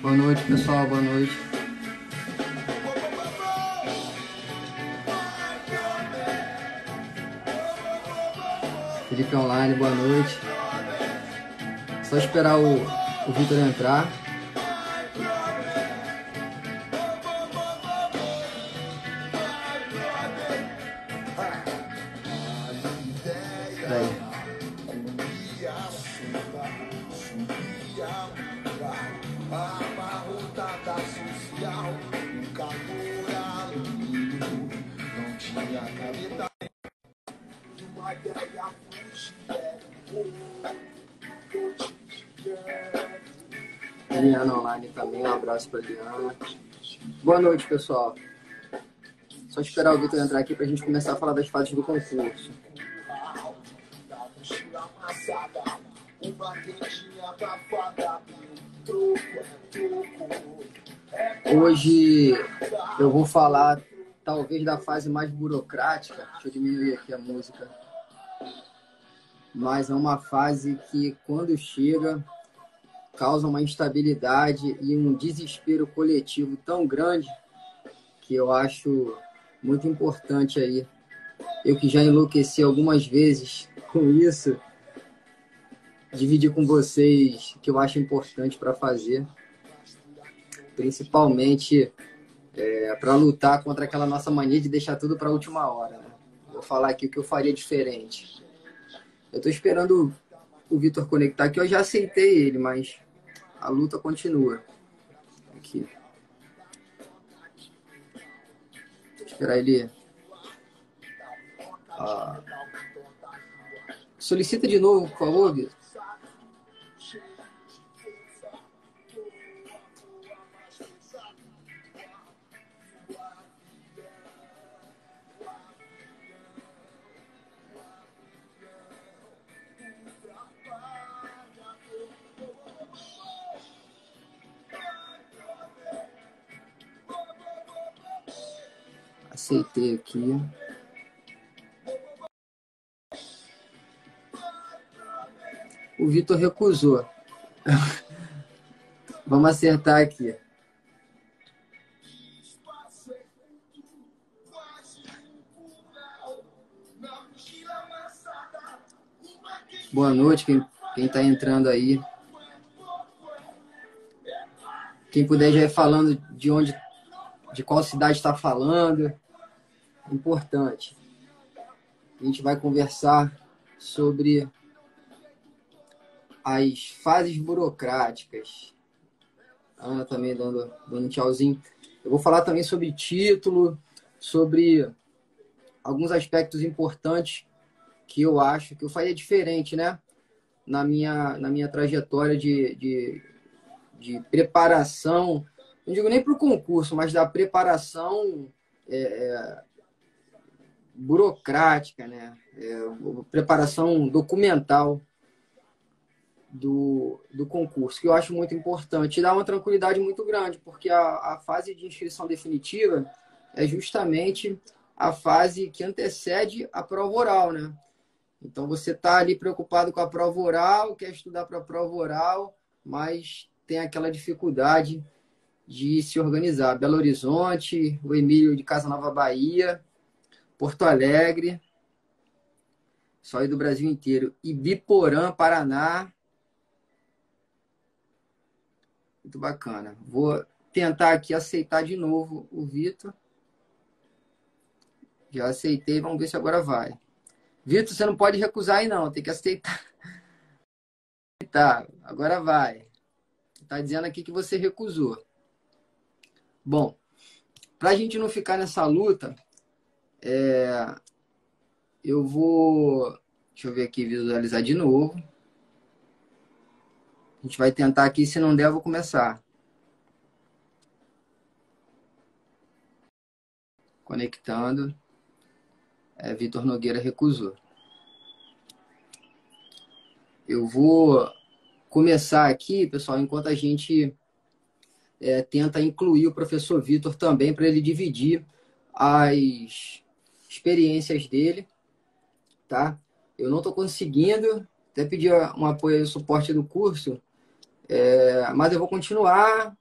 Boa noite, pessoal. Boa noite. Felipe Online, boa noite. Só esperar o Vitor entrar. Peraí. Eliana Online também, um abraço para Eliana. Boa noite, pessoal. Só esperar o Vitor entrar aqui para a gente começar a falar das fases do concurso. Hoje eu vou falar talvez da fase mais burocrática. Deixa eu diminuir aqui a música. Mas é uma fase que, quando chega, causa uma instabilidade e um desespero coletivo tão grande que eu acho muito importante aí. Eu que já enlouqueci algumas vezes com isso, dividir com vocês o que eu acho importante para fazer, principalmente para lutar contra aquela nossa mania de deixar tudo para a última hora, né? Vou falar aqui o que eu faria diferente. Eu estou esperando o Vitor conectar, que eu já aceitei ele, mas a luta continua. Aqui. Vou esperar ele. Solicita de novo, por favor, Vitor. Aceitei aqui. O Vitor recusou. Vamos acertar aqui. Boa noite, quem está entrando aí. Quem puder já ir falando de qual cidade está falando. Importante. A gente vai conversar sobre as fases burocráticas. A Ana também dando um tchauzinho. Eu vou falar também sobre título, sobre alguns aspectos importantes que eu acho que eu faria diferente, né? Na minha trajetória de preparação, não digo nem para o concurso, mas da preparação burocrática, né? Preparação documental do concurso, que eu acho muito importante. E dá uma tranquilidade muito grande, porque a fase de inscrição definitiva é justamente a fase que antecede a prova oral, né? Então, você está ali preocupado com a prova oral, quer estudar para a prova oral, mas tem aquela dificuldade de se organizar. Belo Horizonte, o Emílio de Casa Nova, Bahia, Porto Alegre, só aí do Brasil inteiro, Ibiporã, Paraná. Muito bacana. Vou tentar aqui aceitar de novo o Vitor. Já aceitei, vamos ver se agora vai. Vitor, você não pode recusar aí não, tem que aceitar. Tá, agora vai. Tá dizendo aqui que você recusou. Bom, para a gente não ficar nessa luta, eu vou... Deixa eu ver aqui, visualizar de novo. A gente vai tentar aqui, se não der, eu vou começar. Conectando. Vitor Nogueira recusou. Eu vou começar aqui, pessoal, enquanto a gente tenta incluir o professor Vitor também, para ele dividir as experiências dele, tá? Eu não estou conseguindo, até pedir um apoio e suporte do curso, mas eu vou continuar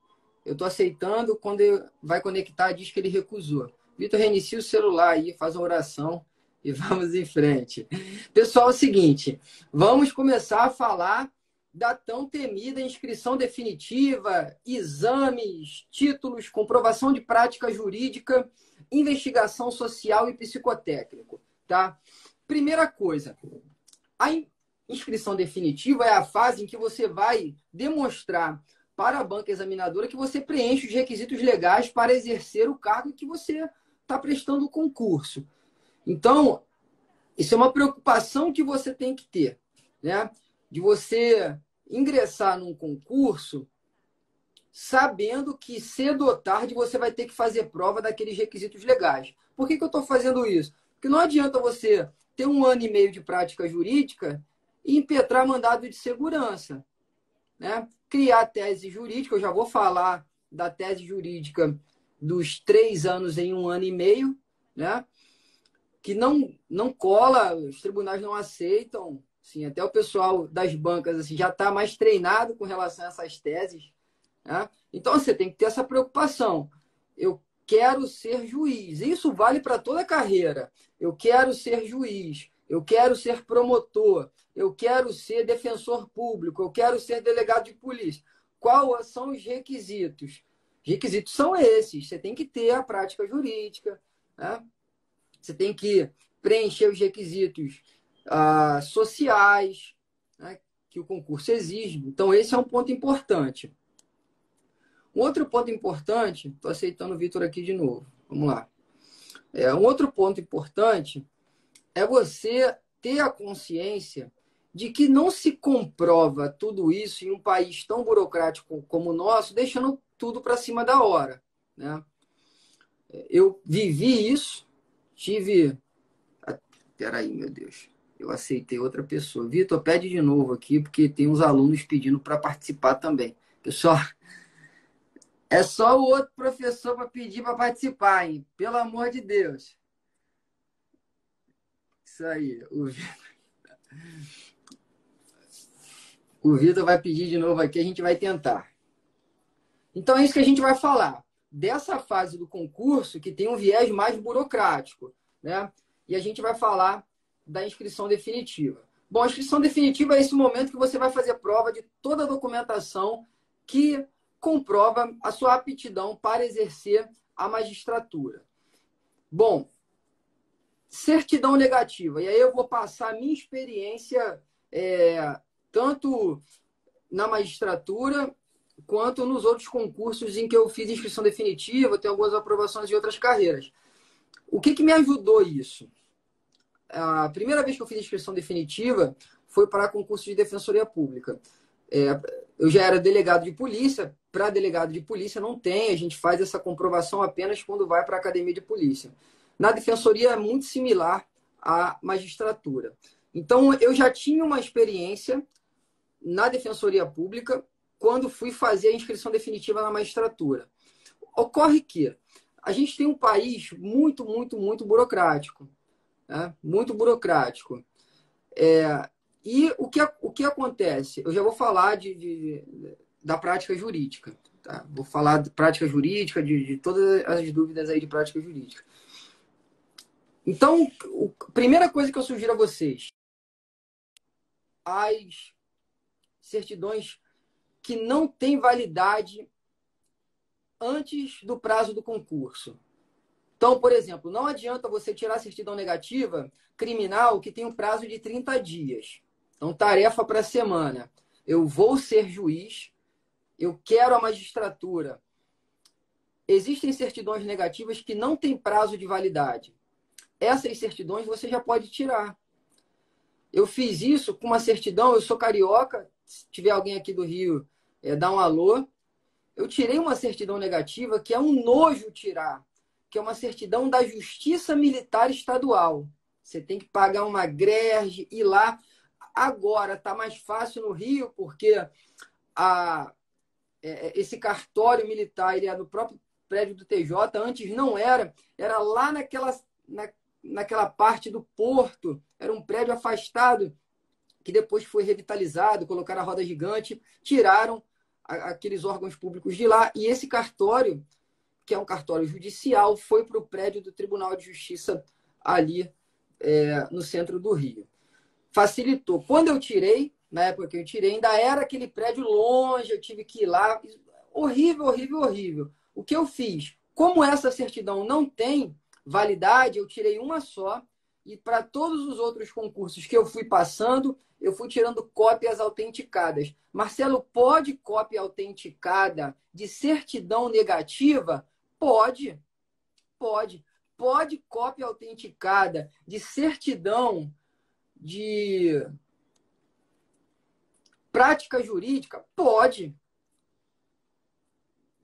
eu estou aceitando. Quando vai conectar, diz que ele recusou. Vitor, reinicia o celular aí, faz uma oração e vamos em frente. Pessoal, é o seguinte, vamos começar a falar da tão temida inscrição definitiva, exames, títulos, comprovação de prática jurídica, investigação social e psicotécnico, tá? Primeira coisa, a inscrição definitiva é a fase em que você vai demonstrar para a banca examinadora que você preenche os requisitos legais para exercer o cargo que você está prestando o concurso. Então, isso é uma preocupação que você tem que ter, né? De você ingressar num concurso sabendo que cedo ou tarde você vai ter que fazer prova daqueles requisitos legais. Por que eu estou fazendo isso? Porque não adianta você ter 1 ano e meio de prática jurídica e impetrar mandado de segurança, né? Criar tese jurídica, eu já vou falar da tese jurídica dos 3 anos em 1 ano e meio, né? Que não cola, os tribunais não aceitam. Sim, até o pessoal das bancas assim, já está mais treinado com relação a essas teses, né? Então, você tem que ter essa preocupação. Eu quero ser juiz. Isso vale para toda a carreira. Eu quero ser juiz. Eu quero ser promotor. Eu quero ser defensor público. Eu quero ser delegado de polícia. Quais são os requisitos? Os requisitos são esses. Você tem que ter a prática jurídica, né? Você tem que preencher os requisitos sociais, né, que o concurso exige. Então, esse é um ponto importante. Um outro ponto importante, estou aceitando o Vitor aqui de novo. Vamos lá. Um outro ponto importante é você ter a consciência de que não se comprova tudo isso em um país tão burocrático como o nosso, deixando tudo para cima da hora, né? Eu vivi isso, tive... Peraí, meu Deus. Eu aceitei outra pessoa. Vitor, pede de novo aqui, porque tem uns alunos pedindo para participar também. Pessoal, é só o outro professor para pedir para participar, hein? Pelo amor de Deus. Isso aí. O Vitor vai pedir de novo aqui, a gente vai tentar. Então, é isso que a gente vai falar. Dessa fase do concurso, que tem um viés mais burocrático, né? E a gente vai falar da inscrição definitiva. Bom, a inscrição definitiva é esse momento que você vai fazer prova de toda a documentação que comprova a sua aptidão para exercer a magistratura. Bom, certidão negativa. E aí eu vou passar a minha experiência tanto na magistratura quanto nos outros concursos em que eu fiz inscrição definitiva, tenho algumas aprovações de outras carreiras. O que me ajudou isso? A primeira vez que eu fiz inscrição definitiva foi para concurso de defensoria pública. Eu já era delegado de polícia. Para delegado de polícia não tem, a gente faz essa comprovação apenas quando vai para a academia de polícia. Na defensoria é muito similar à magistratura. Então, eu já tinha uma experiência na defensoria pública quando fui fazer a inscrição definitiva na magistratura. Ocorre que a gente tem um país muito, muito, muito burocrático. Né? Muito burocrático. E o que acontece? Eu já vou falar da prática jurídica. Tá? Vou falar de prática jurídica, de todas as dúvidas aí de prática jurídica. Então, a primeira coisa que eu sugiro a vocês, as certidões que não têm validade antes do prazo do concurso. Então, por exemplo, não adianta você tirar a certidão negativa criminal que tem um prazo de 30 dias. Então, tarefa para a semana. Eu vou ser juiz, eu quero a magistratura. Existem certidões negativas que não têm prazo de validade. Essas certidões você já pode tirar. Eu fiz isso com uma certidão, eu sou carioca, se tiver alguém aqui do Rio, dá um alô. Eu tirei uma certidão negativa que é um nojo tirar, que é uma certidão da Justiça Militar Estadual. Você tem que pagar uma greve, ir lá. Agora está mais fácil no Rio, porque esse cartório militar ele é no próprio prédio do TJ. Antes não era, era lá naquela parte do porto. Era um prédio afastado, que depois foi revitalizado, colocaram a roda gigante, tiraram aqueles órgãos públicos de lá. E esse cartório, que é um cartório judicial, foi para o prédio do Tribunal de Justiça ali no centro do Rio. Facilitou. Quando eu tirei, na época que eu tirei, ainda era aquele prédio longe, eu tive que ir lá. Horrível, horrível, horrível. O que eu fiz? Como essa certidão não tem validade, eu tirei uma só, e para todos os outros concursos que eu fui passando, eu fui tirando cópias autenticadas. Marcelo, pode cópia autenticada de certidão negativa? Pode, pode. Pode cópia autenticada de certidão de prática jurídica? Pode.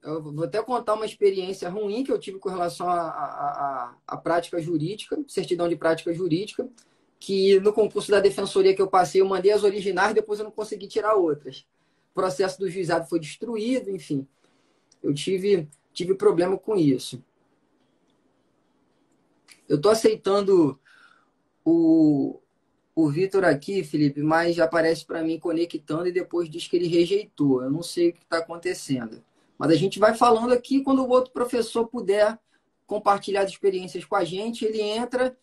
Eu vou até contar uma experiência ruim que eu tive com relação à prática jurídica, certidão de prática jurídica, que no concurso da defensoria que eu passei, eu mandei as originais, depois eu não consegui tirar outras. O processo do juizado foi destruído, enfim. Eu tive problema com isso. Eu estou aceitando o Vitor aqui, Felipe, mas já aparece para mim conectando e depois diz que ele rejeitou. Eu não sei o que está acontecendo. Mas a gente vai falando aqui, quando o outro professor puder compartilhar as experiências com a gente, ele entra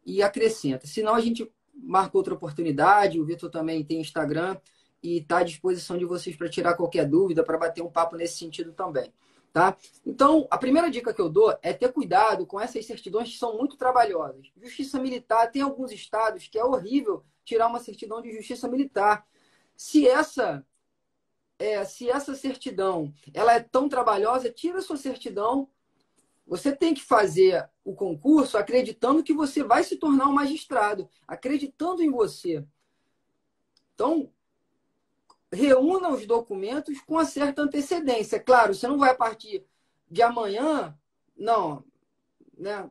e acrescenta. Senão a gente marca outra oportunidade, o Vitor também tem Instagram e está à disposição de vocês para tirar qualquer dúvida, para bater um papo nesse sentido também. Tá? Então, a primeira dica que eu dou é ter cuidado com essas certidões que são muito trabalhosas. Justiça militar, tem alguns estados que é horrível tirar uma certidão de justiça militar. Se essa certidão ela é tão trabalhosa, tira a sua certidão. Você tem que fazer o concurso acreditando que você vai se tornar um magistrado, acreditando em você. Então, reúna os documentos com uma certa antecedência. Claro, você não vai partir de amanhã, não, né?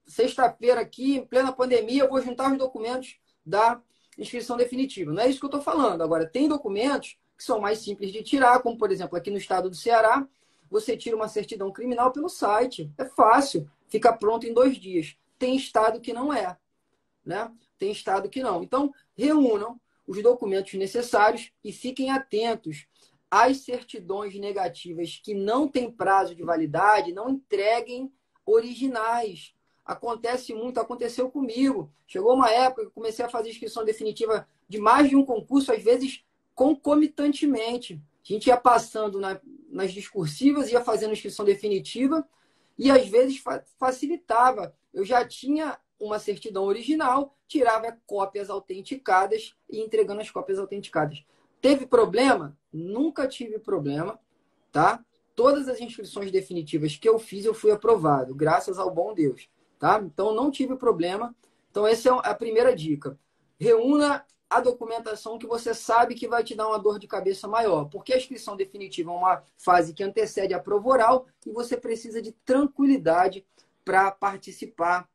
Sexta-feira aqui, em plena pandemia, eu vou juntar os documentos da inscrição definitiva. Não é isso que eu estou falando. Agora, tem documentos que são mais simples de tirar, como, por exemplo, aqui no estado do Ceará, você tira uma certidão criminal pelo site. É fácil, fica pronto em 2 dias. Tem estado que não é, né? Tem estado que não. Então, reúnam os documentos necessários e fiquem atentos às certidões negativas que não têm prazo de validade, não entreguem originais. Acontece muito, aconteceu comigo. Chegou uma época que eu comecei a fazer inscrição definitiva de mais de um concurso, às vezes concomitantemente. A gente ia passando nas discursivas, ia fazendo inscrição definitiva e às vezes facilitava. Eu já tinha uma certidão original, tirava cópias autenticadas e entregando as cópias autenticadas. Teve problema? Nunca tive problema, tá? Todas as inscrições definitivas que eu fiz, eu fui aprovado, graças ao bom Deus, tá? Então, não tive problema. Então, essa é a primeira dica. Reúna a documentação que você sabe que vai te dar uma dor de cabeça maior, porque a inscrição definitiva é uma fase que antecede a prova oral e você precisa de tranquilidade para participar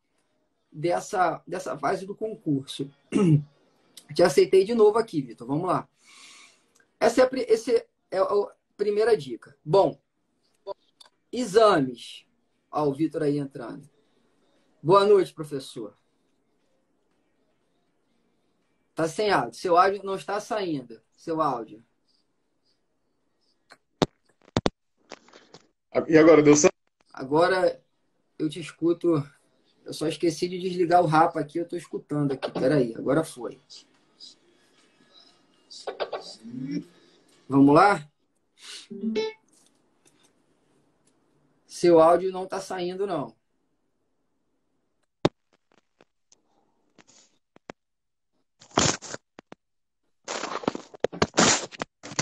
dessa fase do concurso. Te aceitei de novo aqui, Vitor. Vamos lá. Essa é a primeira dica. Bom, exames. Ó, o Vitor aí entrando. Boa noite, professor. Tá sem áudio. Seu áudio não está saindo. Seu áudio. E agora, deu certo? Agora eu te escuto. Eu só esqueci de desligar o rapa aqui. Eu estou escutando aqui. Peraí, agora foi. Vamos lá? Seu áudio não está saindo, não.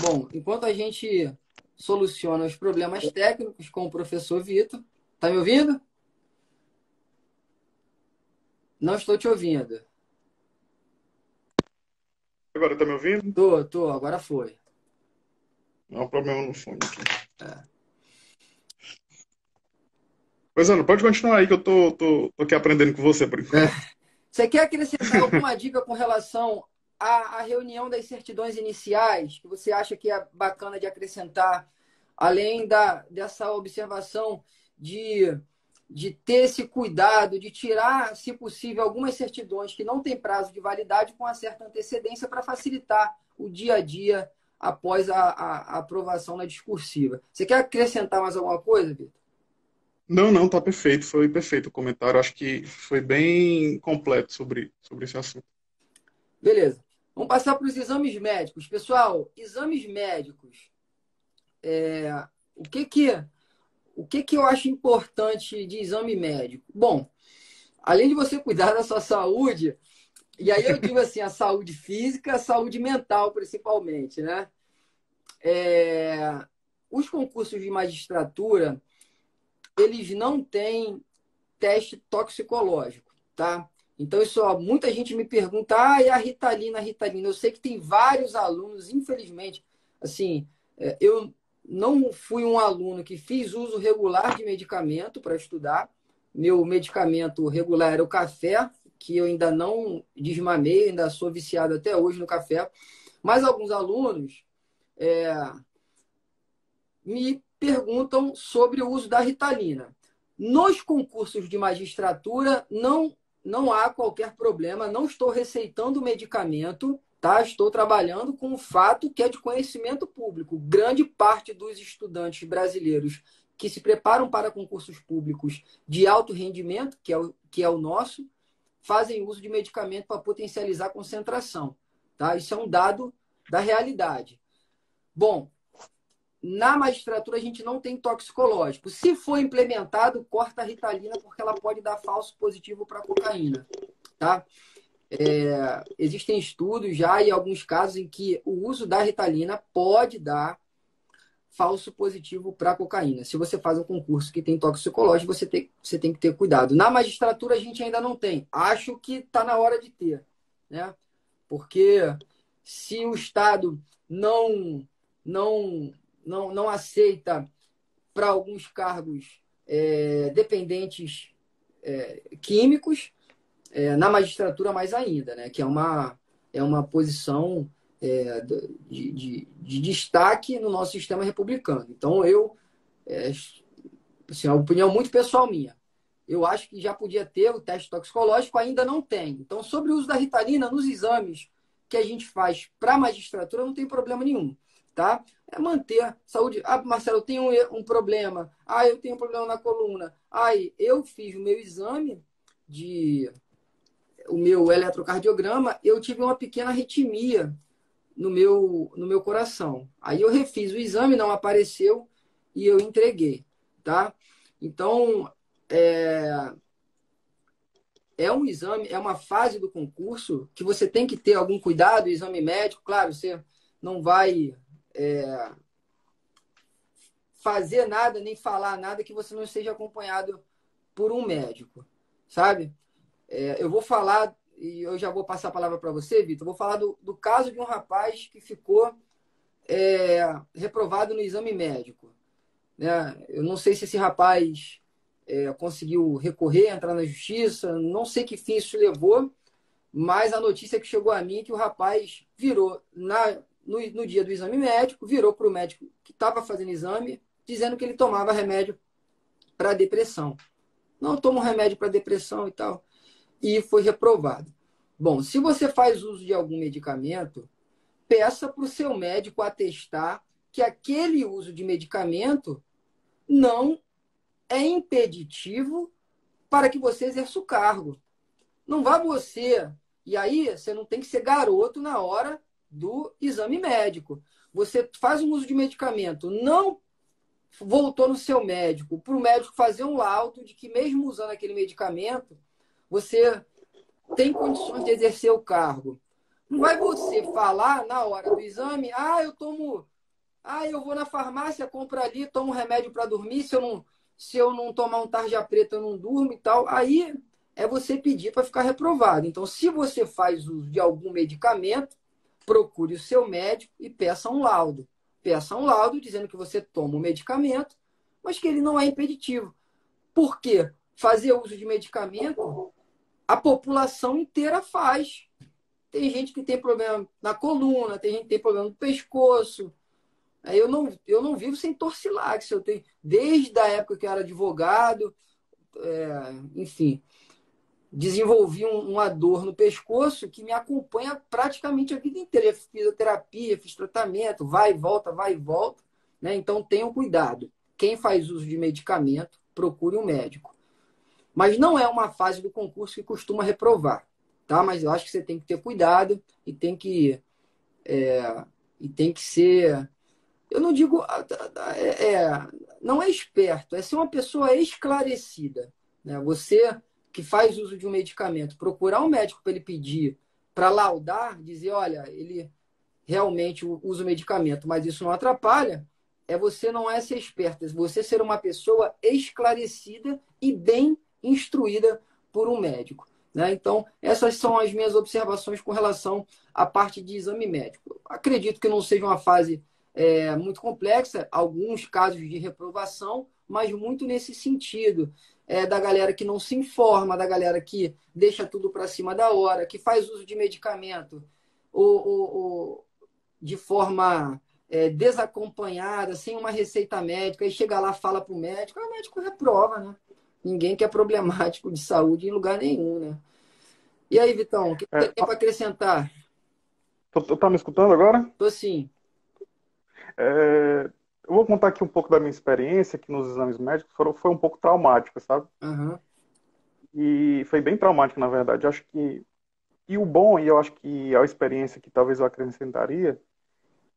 Bom, enquanto a gente soluciona os problemas técnicos com o professor Vitor. Tá me ouvindo? Não estou te ouvindo. Agora, tá me ouvindo? Tô, agora foi. Não há problema no fone aqui. É. Pois, Ana, pode continuar aí que eu tô aqui aprendendo com você por enquanto. Você quer acrescentar alguma dica com relação à reunião das certidões iniciais, que você acha que é bacana de acrescentar, além dessa observação de ter esse cuidado, de tirar, se possível, algumas certidões que não têm prazo de validade com uma certa antecedência para facilitar o dia a dia após a aprovação na discursiva. Você quer acrescentar mais alguma coisa, Vitor? Não, não, tá perfeito. Foi perfeito o comentário. Acho que foi bem completo sobre esse assunto. Beleza. Vamos passar para os exames médicos. Pessoal, exames médicos. O que eu acho importante de exame médico? Bom, além de você cuidar da sua saúde, e aí eu digo assim, a saúde física, a saúde mental, principalmente, né? Os concursos de magistratura, eles não têm teste toxicológico, tá? Então, isso, ó, muita gente me pergunta, e a Ritalina, a Ritalina? Eu sei que tem vários alunos, infelizmente, assim, eu não fui um aluno que fiz uso regular de medicamento para estudar. Meu medicamento regular era o café, que eu ainda não desmamei, ainda sou viciado até hoje no café. Mas alguns alunos me perguntam sobre o uso da Ritalina. Nos concursos de magistratura, não há qualquer problema, não estou receitando medicamento, tá? Estou trabalhando com um fato que é de conhecimento público. Grande parte dos estudantes brasileiros que se preparam para concursos públicos de alto rendimento, que é o nosso, fazem uso de medicamento para potencializar a concentração, tá? Isso é um dado da realidade. Bom, na magistratura, a gente não tem toxicológico. Se for implementado, corta a Ritalina, porque ela pode dar falso positivo para cocaína. Tá? Existem estudos já e alguns casos em que o uso da Ritalina pode dar falso positivo para cocaína. Se você faz um concurso que tem toxicológico, você tem que ter cuidado. Na magistratura, a gente ainda não tem. Acho que está na hora de ter. Né? Porque se o Estado não aceita para alguns cargos dependentes químicos, na magistratura mais ainda, né? Que é uma posição de destaque no nosso sistema republicano. Então, assim, é uma opinião muito pessoal minha. Eu acho que já podia ter o teste toxicológico, ainda não tem. Então, sobre o uso da Ritalina nos exames que a gente faz para a magistratura, não tem problema nenhum. Tá? É manter a saúde. Marcelo, eu tenho um problema. Eu tenho um problema na coluna. Eu fiz o meu exame o meu eletrocardiograma, eu tive uma pequena arritmia no meu coração. Aí eu refiz o exame, não apareceu e eu entreguei, tá? Então, é um exame, é uma fase do concurso que você tem que ter algum cuidado, exame médico, claro, você não vai fazer nada, nem falar nada que você não esteja acompanhado por um médico, sabe? Eu vou falar, e eu já vou passar a palavra para você, Vitor, vou falar do caso de um rapaz que ficou reprovado no exame médico. Né? Eu não sei se esse rapaz conseguiu recorrer, entrar na justiça, não sei que fim isso levou, mas a notícia que chegou a mim é que o rapaz virou no dia do exame médico, virou para o médico que estava fazendo exame, dizendo que ele tomava remédio para depressão. Não tomo remédio para depressão e tal. E foi reprovado. Bom, se você faz uso de algum medicamento, peça para o seu médico atestar que aquele uso de medicamento não é impeditivo para que você exerça o cargo. Não vá você. E aí, você não tem que ser garoto na hora do exame médico. Você faz um uso de medicamento, não voltou no seu médico, para o médico fazer um laudo de que, mesmo usando aquele medicamento, você tem condições de exercer o cargo. Não vai você falar na hora do exame, eu vou na farmácia, compro ali, tomo um remédio para dormir, se eu não tomar um tarja preta, eu não durmo e tal. Aí é você pedir para ficar reprovado. Então, se você faz uso de algum medicamento, procure o seu médico e peça um laudo. Peça um laudo dizendo que você toma o medicamento, mas que ele não é impeditivo. Por quê? Fazer uso de medicamento, a população inteira faz. Tem gente que tem problema na coluna, tem gente que tem problema no pescoço. Eu não vivo sem Torcilax. Eu tenho, desde a época que eu era advogado, enfim. desenvolvi uma dor no pescoço que me acompanha praticamente a vida inteira. Fiz fisioterapia, fiz tratamento, vai e volta, né? Então tenham cuidado. Quem faz uso de medicamento, procure um médico. Mas não é uma fase do concurso que costuma reprovar, tá? Mas eu acho que você tem que ter cuidado e tem que ser, eu não digo, não é esperto, é ser uma pessoa esclarecida, né? Você que faz uso de um medicamento, procurar um médico para ele pedir, para laudar, dizer, olha, ele realmente usa o medicamento, mas isso não atrapalha, você não é ser esperto, é você ser uma pessoa esclarecida e bem instruída por um médico. Né? Então, essas são as minhas observações com relação à parte de exame médico. Acredito que não seja uma fase muito complexa, alguns casos de reprovação, mas muito nesse sentido, da galera que não se informa, da galera que deixa tudo para cima da hora, que faz uso de medicamento ou de forma desacompanhada, sem uma receita médica, e chega lá, fala para o médico reprova, né? Ninguém quer problemático de saúde em lugar nenhum, né? E aí, Vitão, o que você É, tem para acrescentar? tu tá me escutando agora? Tô sim. É, eu vou contar aqui um pouco da minha experiência, que nos exames médicos foi um pouco traumática, sabe? Aham. E foi bem traumático, na verdade. Eu acho que, e o bom, e eu acho que a experiência que talvez eu acrescentaria,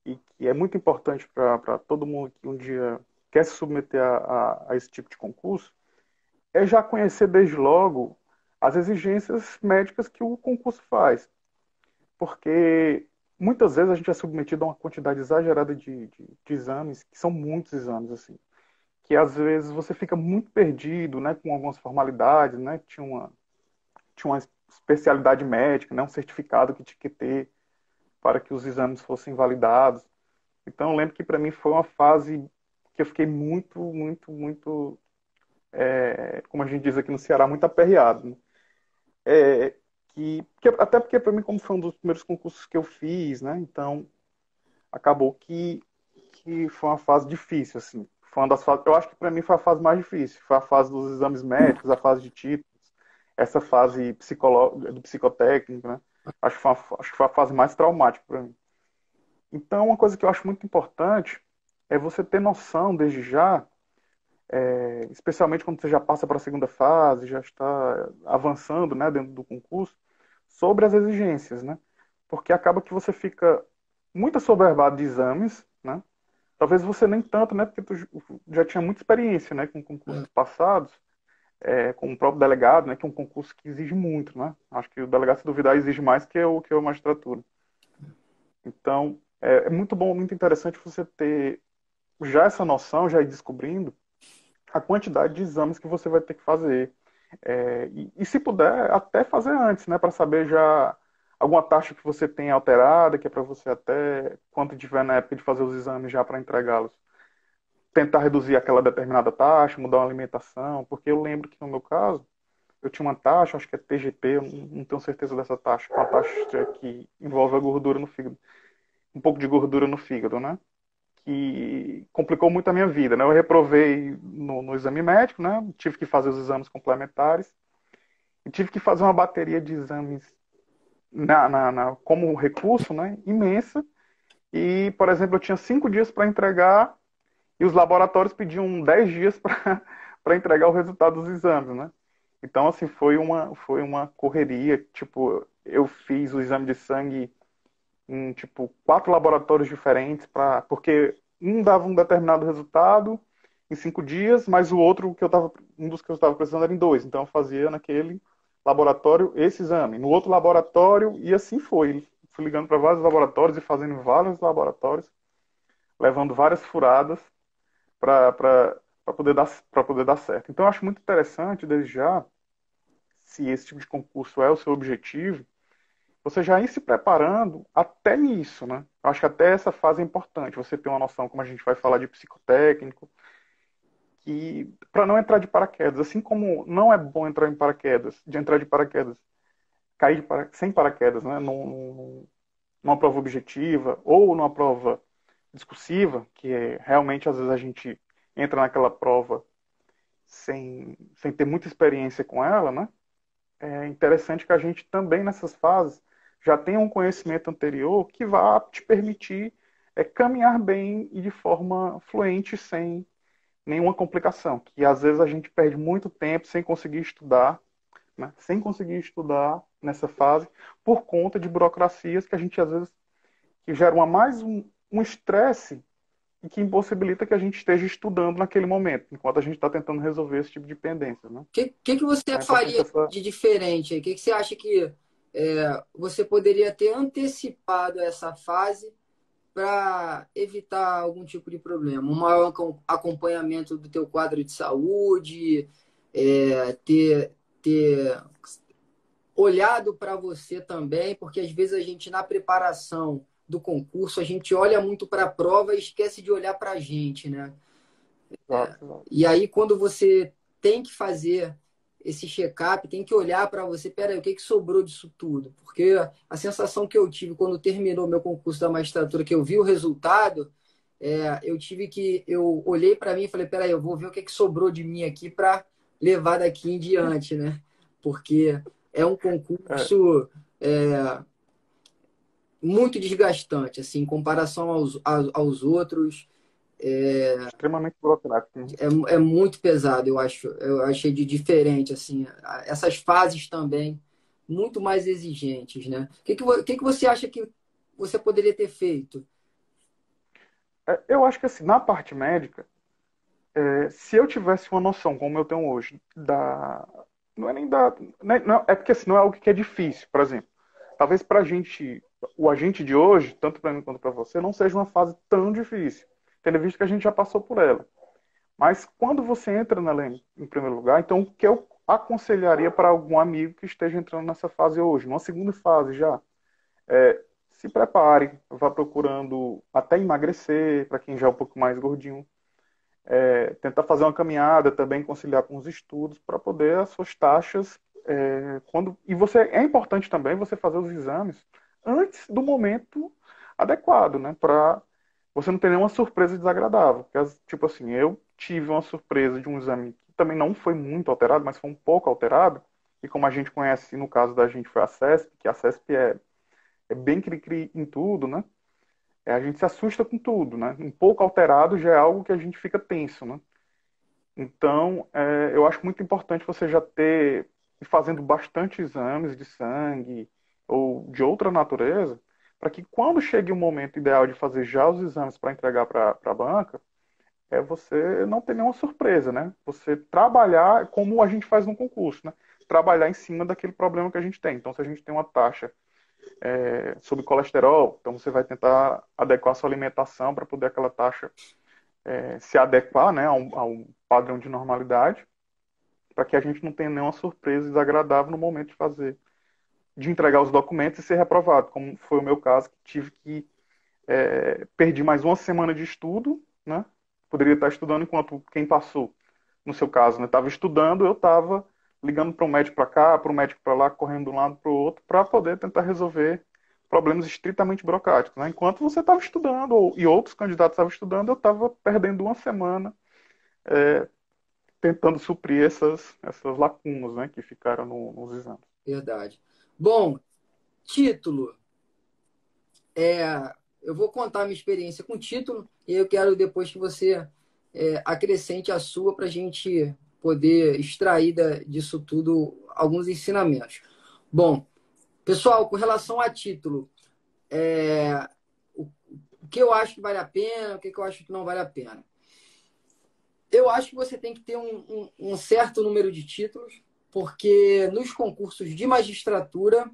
e que é muito importante para todo mundo que um dia quer se submeter a esse tipo de concurso, é já conhecer desde logo as exigências médicas que o concurso faz. Porque muitas vezes a gente é submetido a uma quantidade exagerada de exames, que são muitos exames, assim, que às vezes você fica muito perdido, né, com algumas formalidades, né, tinha uma especialidade médica, né, um certificado que tinha que ter para que os exames fossem validados. Então eu lembro que para mim foi uma fase que eu fiquei muito, como a gente diz aqui no Ceará, muito aperreado, né? É, até porque para mim, como foi um dos primeiros concursos que eu fiz, né, então acabou que foi uma fase difícil, assim. Foi uma das fases, eu acho que para mim foi a fase mais difícil. Foi a fase dos exames médicos, a fase de títulos, essa fase do psicotécnico, né? Acho que foi a fase mais traumática para mim. Então, uma coisa que eu acho muito importante é você ter noção desde já, especialmente quando você já passa para a segunda fase, já está avançando, né, dentro do concurso, sobre as exigências, né? Porque acaba que você fica muito assoberbado de exames, né? Talvez você nem tanto, né? Porque tu já tinha muita experiência, né? Com concursos passados, com o próprio delegado, né? Que é um concurso que exige muito, né? Acho que o delegado, se duvidar, exige mais que a magistratura. Então, é muito bom, muito interessante você ter já essa noção, já ir descobrindo a quantidade de exames que você vai ter que fazer. E se puder, até fazer antes, né? Para saber já alguma taxa que você tem alterada, que é para você até, quando tiver na época de fazer os exames já para entregá-los, tentar reduzir aquela determinada taxa, mudar uma alimentação, porque eu lembro que no meu caso, eu tinha uma taxa, acho que é TGP, eu não tenho certeza dessa taxa, uma taxa que envolve a gordura no fígado, um pouco de gordura no fígado, né? Que complicou muito a minha vida, né? Eu reprovei no exame médico, né? Tive que fazer os exames complementares e tive que fazer uma bateria de exames como recurso, né? Imensa. E, por exemplo, eu tinha 5 dias para entregar e os laboratórios pediam 10 dias para entregar o resultado dos exames, né? Então, assim, foi uma correria. Tipo, eu fiz o exame de sangue em, tipo, 4 laboratórios diferentes, porque um dava um determinado resultado em 5 dias, mas o outro, um dos que eu estava precisando era em 2. Então, eu fazia naquele laboratório esse exame. No outro laboratório, e assim foi. Fui ligando para vários laboratórios e fazendo vários laboratórios, levando várias furadas para poder dar certo. Então, eu acho muito interessante, desde já, se esse tipo de concurso é o seu objetivo, você já ir se preparando até nisso, né? Eu acho que até essa fase é importante, você ter uma noção, como a gente vai falar de psicotécnico, que para não entrar de paraquedas, assim como não é bom entrar de paraquedas, sem paraquedas, né? Numa prova objetiva ou numa prova discursiva, que é realmente às vezes a gente entra naquela prova sem ter muita experiência com ela, né? é interessante que a gente também nessas fases já tenha um conhecimento anterior que vá te permitir caminhar bem e de forma fluente, sem nenhuma complicação. Que às vezes a gente perde muito tempo sem conseguir estudar, né? Sem conseguir estudar nessa fase por conta de burocracias que a gente às vezes que geram um estresse e que impossibilita que a gente esteja estudando naquele momento, enquanto a gente está tentando resolver esse tipo de pendência, né? Que você Então é importante faria essa. de diferente aí? Que você acha que você poderia ter antecipado essa fase para evitar algum tipo de problema? Um maior acompanhamento do teu quadro de saúde, ter olhado para você também, porque às vezes a gente, na preparação do concurso, a gente olha muito para a prova e esquece de olhar para a gente, né? Exato, exato. E aí, quando você tem que fazer esse check-up, tem que olhar para você, peraí, o que sobrou disso tudo? Porque a sensação que eu tive quando terminou meu concurso da magistratura, que eu vi o resultado, eu olhei para mim e falei, peraí, eu vou ver o que sobrou de mim aqui para levar daqui em diante, né? Porque é um É, concurso muito desgastante, assim, em comparação aos outros. extremamente burocrático, né? É muito pesado, eu acho. Eu achei de diferente, assim. Essas fases também muito mais exigentes, né? O que você acha que você poderia ter feito? Eu acho que assim, na parte médica, se eu tivesse uma noção, como eu tenho hoje, da. Não é nem da. É porque assim, não é algo que é difícil, por exemplo. Talvez para a gente, o agente de hoje, tanto para mim quanto para você, não seja uma fase tão difícil, tendo visto que a gente já passou por ela. Mas quando você entra nela em primeiro lugar, então o que eu aconselharia para algum amigo que esteja entrando nessa fase hoje, numa segunda fase já? Se prepare, vá procurando até emagrecer, para quem já é um pouco mais gordinho. Tentar fazer uma caminhada também, conciliar com os estudos, para poder as suas taxas. E é importante também você fazer os exames antes do momento adequado, né? Para você não ter nenhuma surpresa desagradável. Porque, tipo assim, eu tive uma surpresa de um exame que também não foi muito alterado, mas foi um pouco alterado. E como a gente conhece, no caso da gente foi a CESP, que a CESP é bem cri-cri em tudo, né? A gente se assusta com tudo, né? Um pouco alterado já é algo que a gente fica tenso, né? Então, eu acho muito importante você já ter, ir fazendo bastante exames de sangue ou de outra natureza, para que quando chegue o momento ideal de fazer já os exames para entregar para a banca, você não ter nenhuma surpresa, né? Você trabalhar como a gente faz no concurso, né? Trabalhar em cima daquele problema que a gente tem. Então, se a gente tem uma taxa sobre colesterol, então você vai tentar adequar a sua alimentação para poder aquela taxa se adequar, né, a um padrão de normalidade, para que a gente não tenha nenhuma surpresa desagradável no momento de entregar os documentos e ser reprovado, como foi o meu caso, que tive que perdi mais uma semana de estudo, né? Poderia estar estudando enquanto quem passou, no seu caso, né, estava estudando, eu estava ligando para um médico para cá, para um médico para lá, correndo de um lado para o outro, para poder tentar resolver problemas estritamente burocráticos, né? Enquanto você estava estudando, e outros candidatos estavam estudando, eu estava perdendo uma semana tentando suprir essas lacunas, né, que ficaram nos exames. Verdade. Bom, título. Eu vou contar a minha experiência com título e eu quero depois que você acrescente a sua para a gente poder extrair disso tudo alguns ensinamentos. Bom, pessoal, com relação a título, o, o que eu acho que vale a pena, o que eu acho que não vale a pena. Eu acho que você tem que ter um certo número de títulos, porque nos concursos de magistratura,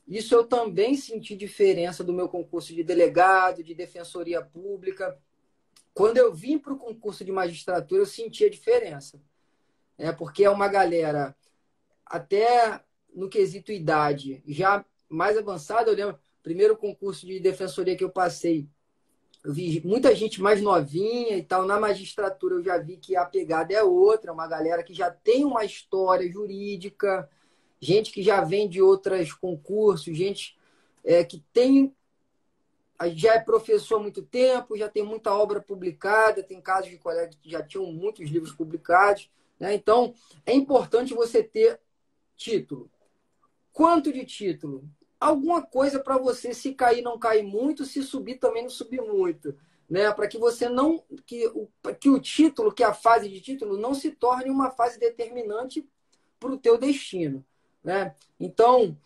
isso eu também senti diferença do meu concurso de delegado, de defensoria pública. Quando eu vim para o concurso de magistratura, eu senti a diferença. Porque é uma galera, até no quesito idade, já mais avançada. Eu lembro, primeiro concurso de defensoria que eu passei, eu vi muita gente mais novinha e tal. Na magistratura eu já vi que a pegada é outra, uma galera que já tem uma história jurídica, gente que já vem de outros concursos, gente que tem já é professor há muito tempo, já tem muita obra publicada, tem casos de colegas que já tinham muitos livros publicados, né? Então, é importante você ter título. Quanto de título? Alguma coisa para você, se cair, não cair muito, se subir, também não subir muito. Né? Para que você não. Que o título, que a fase de título, não se torne uma fase determinante para o teu destino. Né? Então,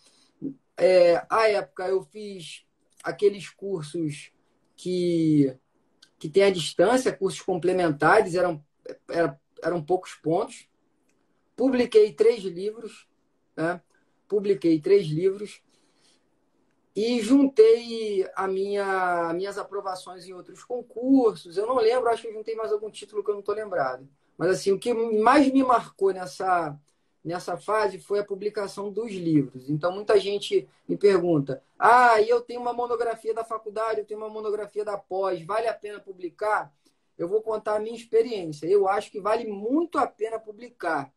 à época, eu fiz aqueles cursos que tem a distância, cursos complementares, eram poucos pontos. Publiquei 3 livros, né? Publiquei 3 livros e juntei minhas aprovações em outros concursos. Eu não lembro, acho que eu juntei mais algum título que eu não estou lembrado. Mas assim, o que mais me marcou nessa fase foi a publicação dos livros. Então, muita gente me pergunta: eu tenho uma monografia da faculdade, eu tenho uma monografia da pós, vale a pena publicar? Eu vou contar a minha experiência. Eu acho que vale muito a pena publicar.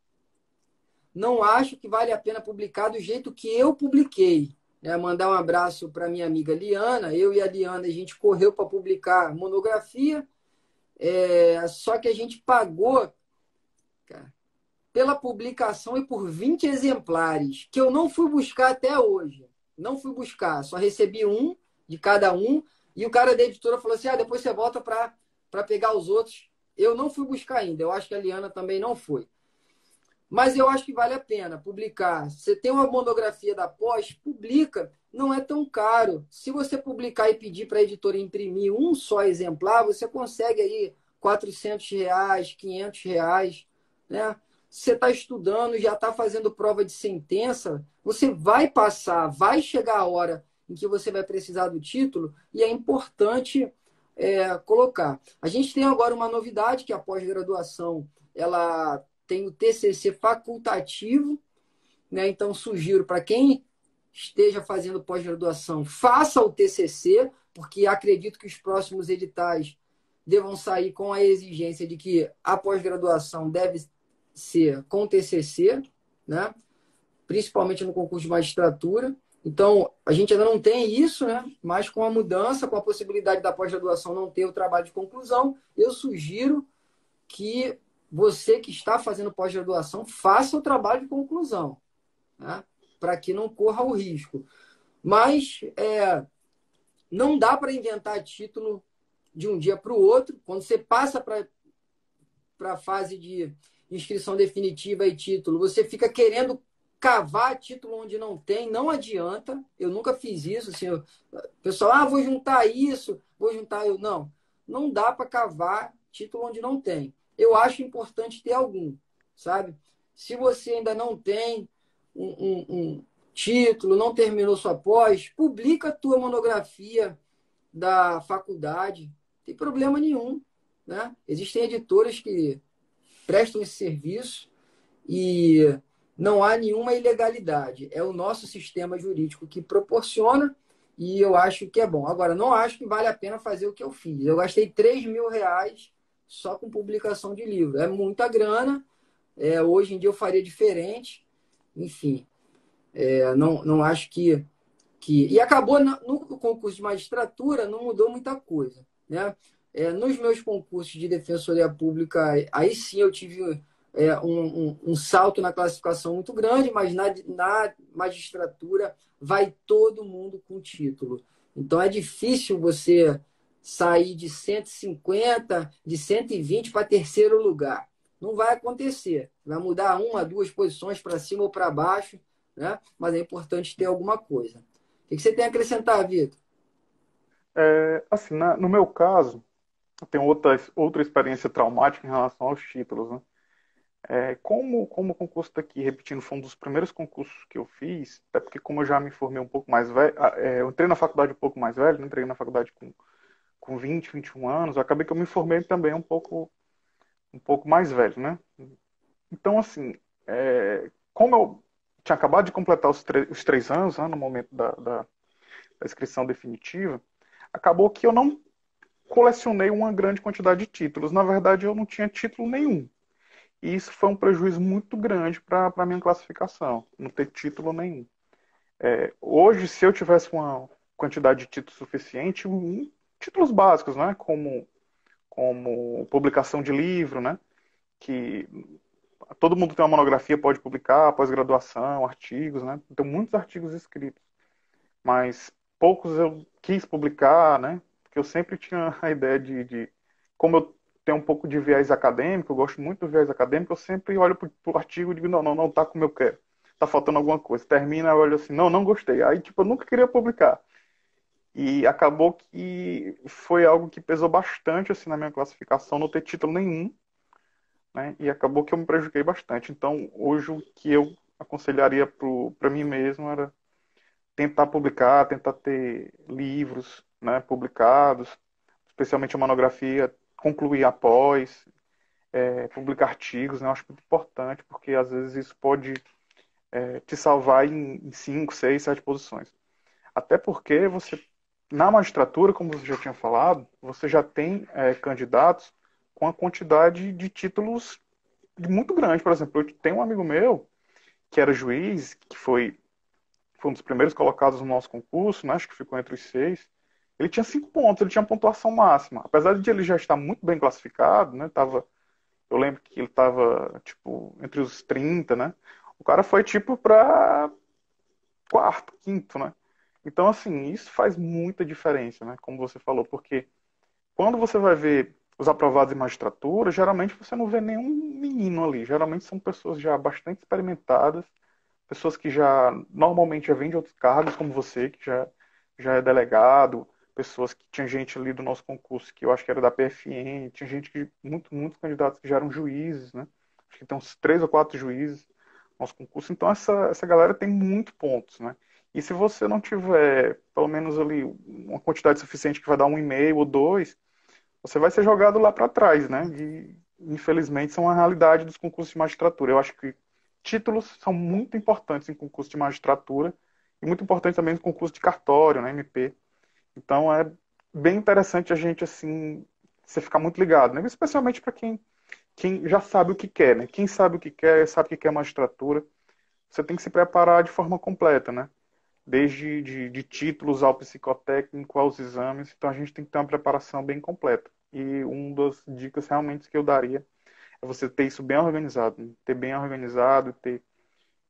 Não acho que vale a pena publicar do jeito que eu publiquei. Mandar um abraço para minha amiga Liana. Eu e a Liana, a gente correu para publicar monografia, só que a gente pagou, cara, pela publicação e por 20 exemplares, que eu não fui buscar até hoje. Não fui buscar, só recebi um de cada um, e o cara da editora falou assim: depois você volta para pegar os outros. Eu não fui buscar ainda, eu acho que a Liana também não foi. Mas eu acho que vale a pena publicar. Você tem uma monografia da pós, publica, não é tão caro. Se você publicar e pedir para a editora imprimir um só exemplar, você consegue aí R$ 400, R$ 500, né? Você está estudando, já está fazendo prova de sentença, você vai passar, vai chegar a hora em que você vai precisar do título, e é importante colocar. A gente tem agora uma novidade, que a pós-graduação, ela tem o TCC facultativo, né? Então sugiro para quem esteja fazendo pós-graduação, faça o TCC, porque acredito que os próximos editais devam sair com a exigência de que a pós-graduação deve ser com TCC, né? Principalmente no concurso de magistratura. Então, a gente ainda não tem isso, né? Mas com a mudança, com a possibilidade da pós-graduação não ter o trabalho de conclusão, eu sugiro que você que está fazendo pós-graduação faça o trabalho de conclusão, né? Para que não corra o risco. Mas não dá para inventar título de um dia para o outro. Quando você passa para a fase de inscrição definitiva e título, você fica querendo cavar título onde não tem, não adianta. Eu nunca fiz isso. Assim, pessoal, vou juntar isso, vou juntar. Não dá para cavar título onde não tem. Eu acho importante ter algum, sabe? Se você ainda não tem um título, não terminou sua pós, publica a tua monografia da faculdade, não tem problema nenhum, né? Existem editoras que prestam esse serviço e não há nenhuma ilegalidade. É o nosso sistema jurídico que proporciona e eu acho que é bom. Agora, não acho que vale a pena fazer o que eu fiz. Eu gastei R$ 3.000 só com publicação de livro. É muita grana. Hoje em dia eu faria diferente. Enfim, não acho que... E acabou no concurso de magistratura, não mudou muita coisa, né? Nos meus concursos de defensoria pública, aí sim eu tive um salto na classificação muito grande, mas na magistratura vai todo mundo com título. Então é difícil você sair de 150, de 120 para terceiro lugar. Não vai acontecer. Vai mudar 1 a 2 posições para cima ou para baixo, né? Mas é importante ter alguma coisa. O que você tem a acrescentar, Vitor? Assim, no meu caso, eu tenho outra experiência traumática em relação aos títulos, né? Como o concurso daqui, repetindo, foi um dos primeiros concursos que eu fiz, até porque como eu já me formei um pouco mais velho, eu entrei na faculdade um pouco mais velho, não entrei na faculdade com 20, 21 anos, eu acabei que eu me formei também um pouco mais velho, né? Então, assim, como eu tinha acabado de completar os 3 anos, né, no momento da inscrição definitiva, acabou que eu não colecionei uma grande quantidade de títulos. Na verdade, eu não tinha título nenhum. E isso foi um prejuízo muito grande para a minha classificação, não ter título nenhum. Hoje, se eu tivesse uma quantidade de títulos suficiente, títulos básicos, né, como publicação de livro, né, que todo mundo tem uma monografia, pode publicar, pós-graduação, artigos, né? Tem muitos artigos escritos, mas poucos eu quis publicar, né? Porque eu sempre tinha a ideia como eu tenho um pouco de viés acadêmico, eu gosto muito do viés acadêmico, eu sempre olho pro artigo e digo, não, não, não tá como eu quero. Tá faltando alguma coisa. Termina, eu olho assim, não, não gostei. Aí, tipo, eu nunca queria publicar. E acabou que foi algo que pesou bastante, assim, na minha classificação, não ter título nenhum, né? E acabou que eu me prejudiquei bastante. Então, hoje, o que eu aconselharia para mim mesmo era tentar publicar, tentar ter livros, né, publicados, especialmente a monografia, concluir após, publicar artigos, né? Eu acho muito importante, porque às vezes isso pode te salvar em 5, 6, 7 posições. Até porque você, na magistratura, como você já tinha falado, você já tem candidatos com a quantidade de títulos muito grande. Por exemplo, eu tenho um amigo meu que era juiz, que foi um dos primeiros colocados no nosso concurso, né? Acho que ficou entre os 6. Ele tinha 5 pontos, ele tinha pontuação máxima. Apesar de ele já estar muito bem classificado, né? Eu lembro que ele estava, tipo, entre os 30, né? O cara foi, tipo, para quarto, quinto, né? Então, assim, isso faz muita diferença, né? Como você falou, porque quando você vai ver os aprovados em magistratura, geralmente você não vê nenhum menino ali. Geralmente são pessoas já bastante experimentadas, pessoas que já normalmente já vêm de outros cargos, como você, que já é delegado, pessoas que tinha gente ali do nosso concurso que eu acho que era da PFN, tinha gente que, muitos candidatos que já eram juízes, né? Acho que tem uns 3 ou 4 juízes no nosso concurso. Então essa galera tem muitos pontos, né? E se você não tiver, pelo menos ali, uma quantidade suficiente que vai dar 1,5 ou 2, você vai ser jogado lá para trás, né? E, infelizmente, são a realidade dos concursos de magistratura. Eu acho que títulos são muito importantes em concurso de magistratura e muito importante também no concurso de cartório, né, MP. Então é bem interessante a gente assim você ficar muito ligado, né? Especialmente para quem já sabe o que quer, né? Quem sabe o que quer, sabe o que quer magistratura, você tem que se preparar de forma completa, né? Desde de títulos ao psicotécnico, aos exames. Então a gente tem que ter uma preparação bem completa. E uma das dicas realmente que eu daria é você ter isso bem organizado, né? Ter bem organizado, ter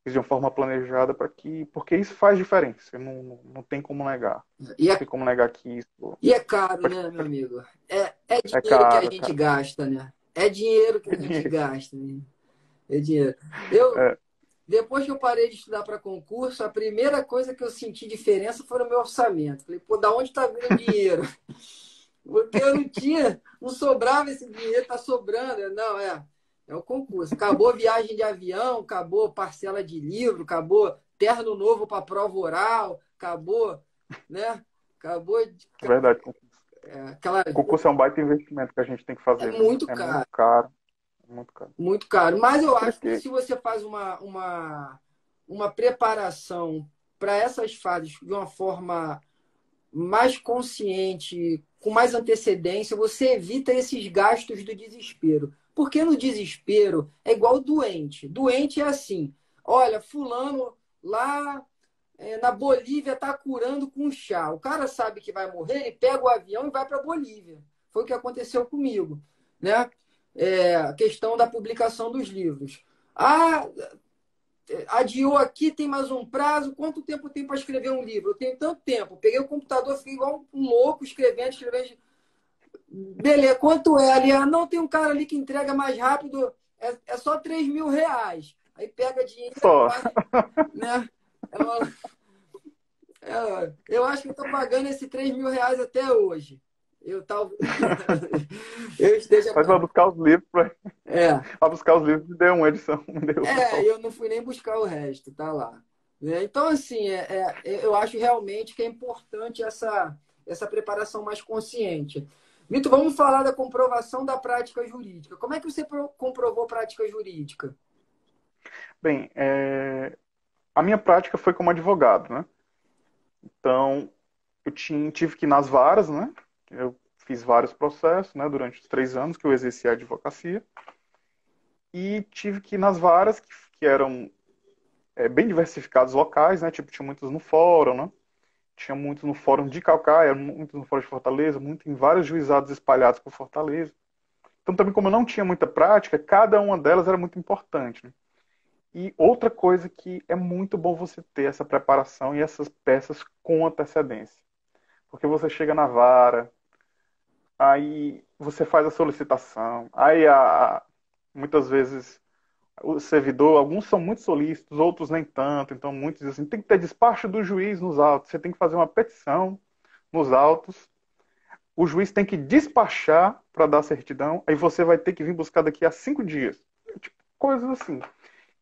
isso de uma forma planejada porque isso faz diferença. Não tem como negar. E Não é, tem como negar que isso e é caro, pode, né, meu amigo? É é dinheiro que a caro, gente cara. gasta, né? É dinheiro que a É gente dinheiro. gasta, né? É dinheiro. Eu, É, depois que eu parei de estudar para concurso, a primeira coisa que eu senti diferença foi no meu orçamento. Falei, pô, da onde está vindo o dinheiro? Porque eu não tinha, não sobrava esse dinheiro, tá sobrando. Não, é o concurso. Acabou viagem de avião, acabou parcela de livro, acabou terno novo para prova oral, acabou, né? Acabou é verdade. aquela. Concurso é um baita investimento que a gente tem que É fazer, né? muito É muito caro, caro. É muito caro. muito caro. Mas É eu por acho isso que que, se você faz uma preparação para essas fases de uma forma mais consciente, com mais antecedência, você evita esses gastos do desespero. Porque no desespero é igual doente. Doente é assim: olha, fulano lá na Bolívia está curando com chá. O cara sabe que vai morrer, ele pega o avião e vai para a Bolívia. Foi o que aconteceu comigo, né? A questão da publicação dos livros. Ah, adiou aqui, tem mais um prazo. Quanto tempo tem para escrever um livro? Eu tenho tanto tempo. Peguei o computador, fiquei igual um louco escrevendo, escrevendo. Beleza, quanto é ali? Ah, não, tem um cara ali que entrega mais rápido, é só R$ 3.000. Aí pega dinheiro, só. vai, né? Eu acho que eu estou pagando esse R$ 3.000 até hoje. Eu talvez eu esteja. Mas vai buscar os livros, É, vai buscar os livros, me deu uma edição, me deu eu não fui nem buscar o resto, tá lá. Né? Então, assim, eu acho realmente que é importante essa preparação mais consciente. Vitor, vamos falar da comprovação da prática jurídica. Como é que você comprovou prática jurídica? Bem, a minha prática foi como advogado, né? Então, tive que ir nas varas, né? Eu fiz vários processos, né? Durante os 3 anos que eu exerci a advocacia. E tive que ir nas varas, que eram bem diversificados locais, né? Tipo, tinha muitos no fórum, né? Tinha muitos no fórum de Calcaia, muitos no fórum de Fortaleza, muito em vários juizados espalhados por Fortaleza. Então, também, como eu não tinha muita prática, cada uma delas era muito importante, né? E outra coisa que é muito bom você ter essa preparação e essas peças com antecedência. Porque você chega na vara, aí você faz a solicitação, aí muitas vezes o servidor, alguns são muito solícitos, outros nem tanto, então muitos dizem assim, tem que ter despacho do juiz nos autos, você tem que fazer uma petição nos autos, o juiz tem que despachar para dar certidão, aí você vai ter que vir buscar daqui a 5 dias. Tipo, coisas assim.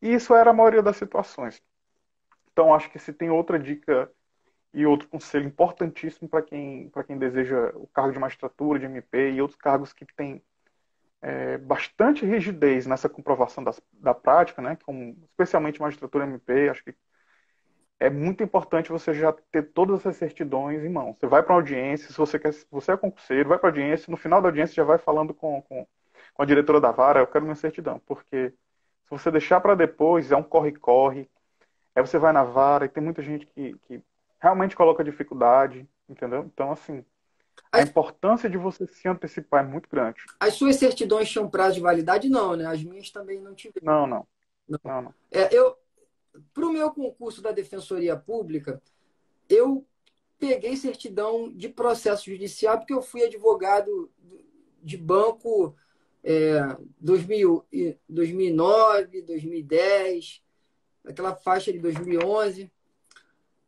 E isso era a maioria das situações. Então, acho que se tem outra dica e outro conselho importantíssimo para quem deseja o cargo de magistratura, de MP e outros cargos que têm bastante rigidez nessa comprovação da prática, né? Como, especialmente magistratura MP, acho que é muito importante você já ter todas essas certidões em mão. Você vai para uma audiência, se você é concurseiro, vai para a audiência, no final da audiência já vai falando com a diretora da vara, eu quero minha certidão, porque se você deixar para depois, é um corre-corre, aí você vai na vara e tem muita gente que realmente coloca dificuldade, entendeu? Então, assim, a As, importância de você se antecipar é muito grande. as suas certidões tinham prazo de validade? Não, né? As minhas também não tiveram. Não, não, Não. não, não. Para o meu concurso da Defensoria Pública, eu peguei certidão de processo judicial porque eu fui advogado de banco 2009, 2010, aquela faixa de 2011.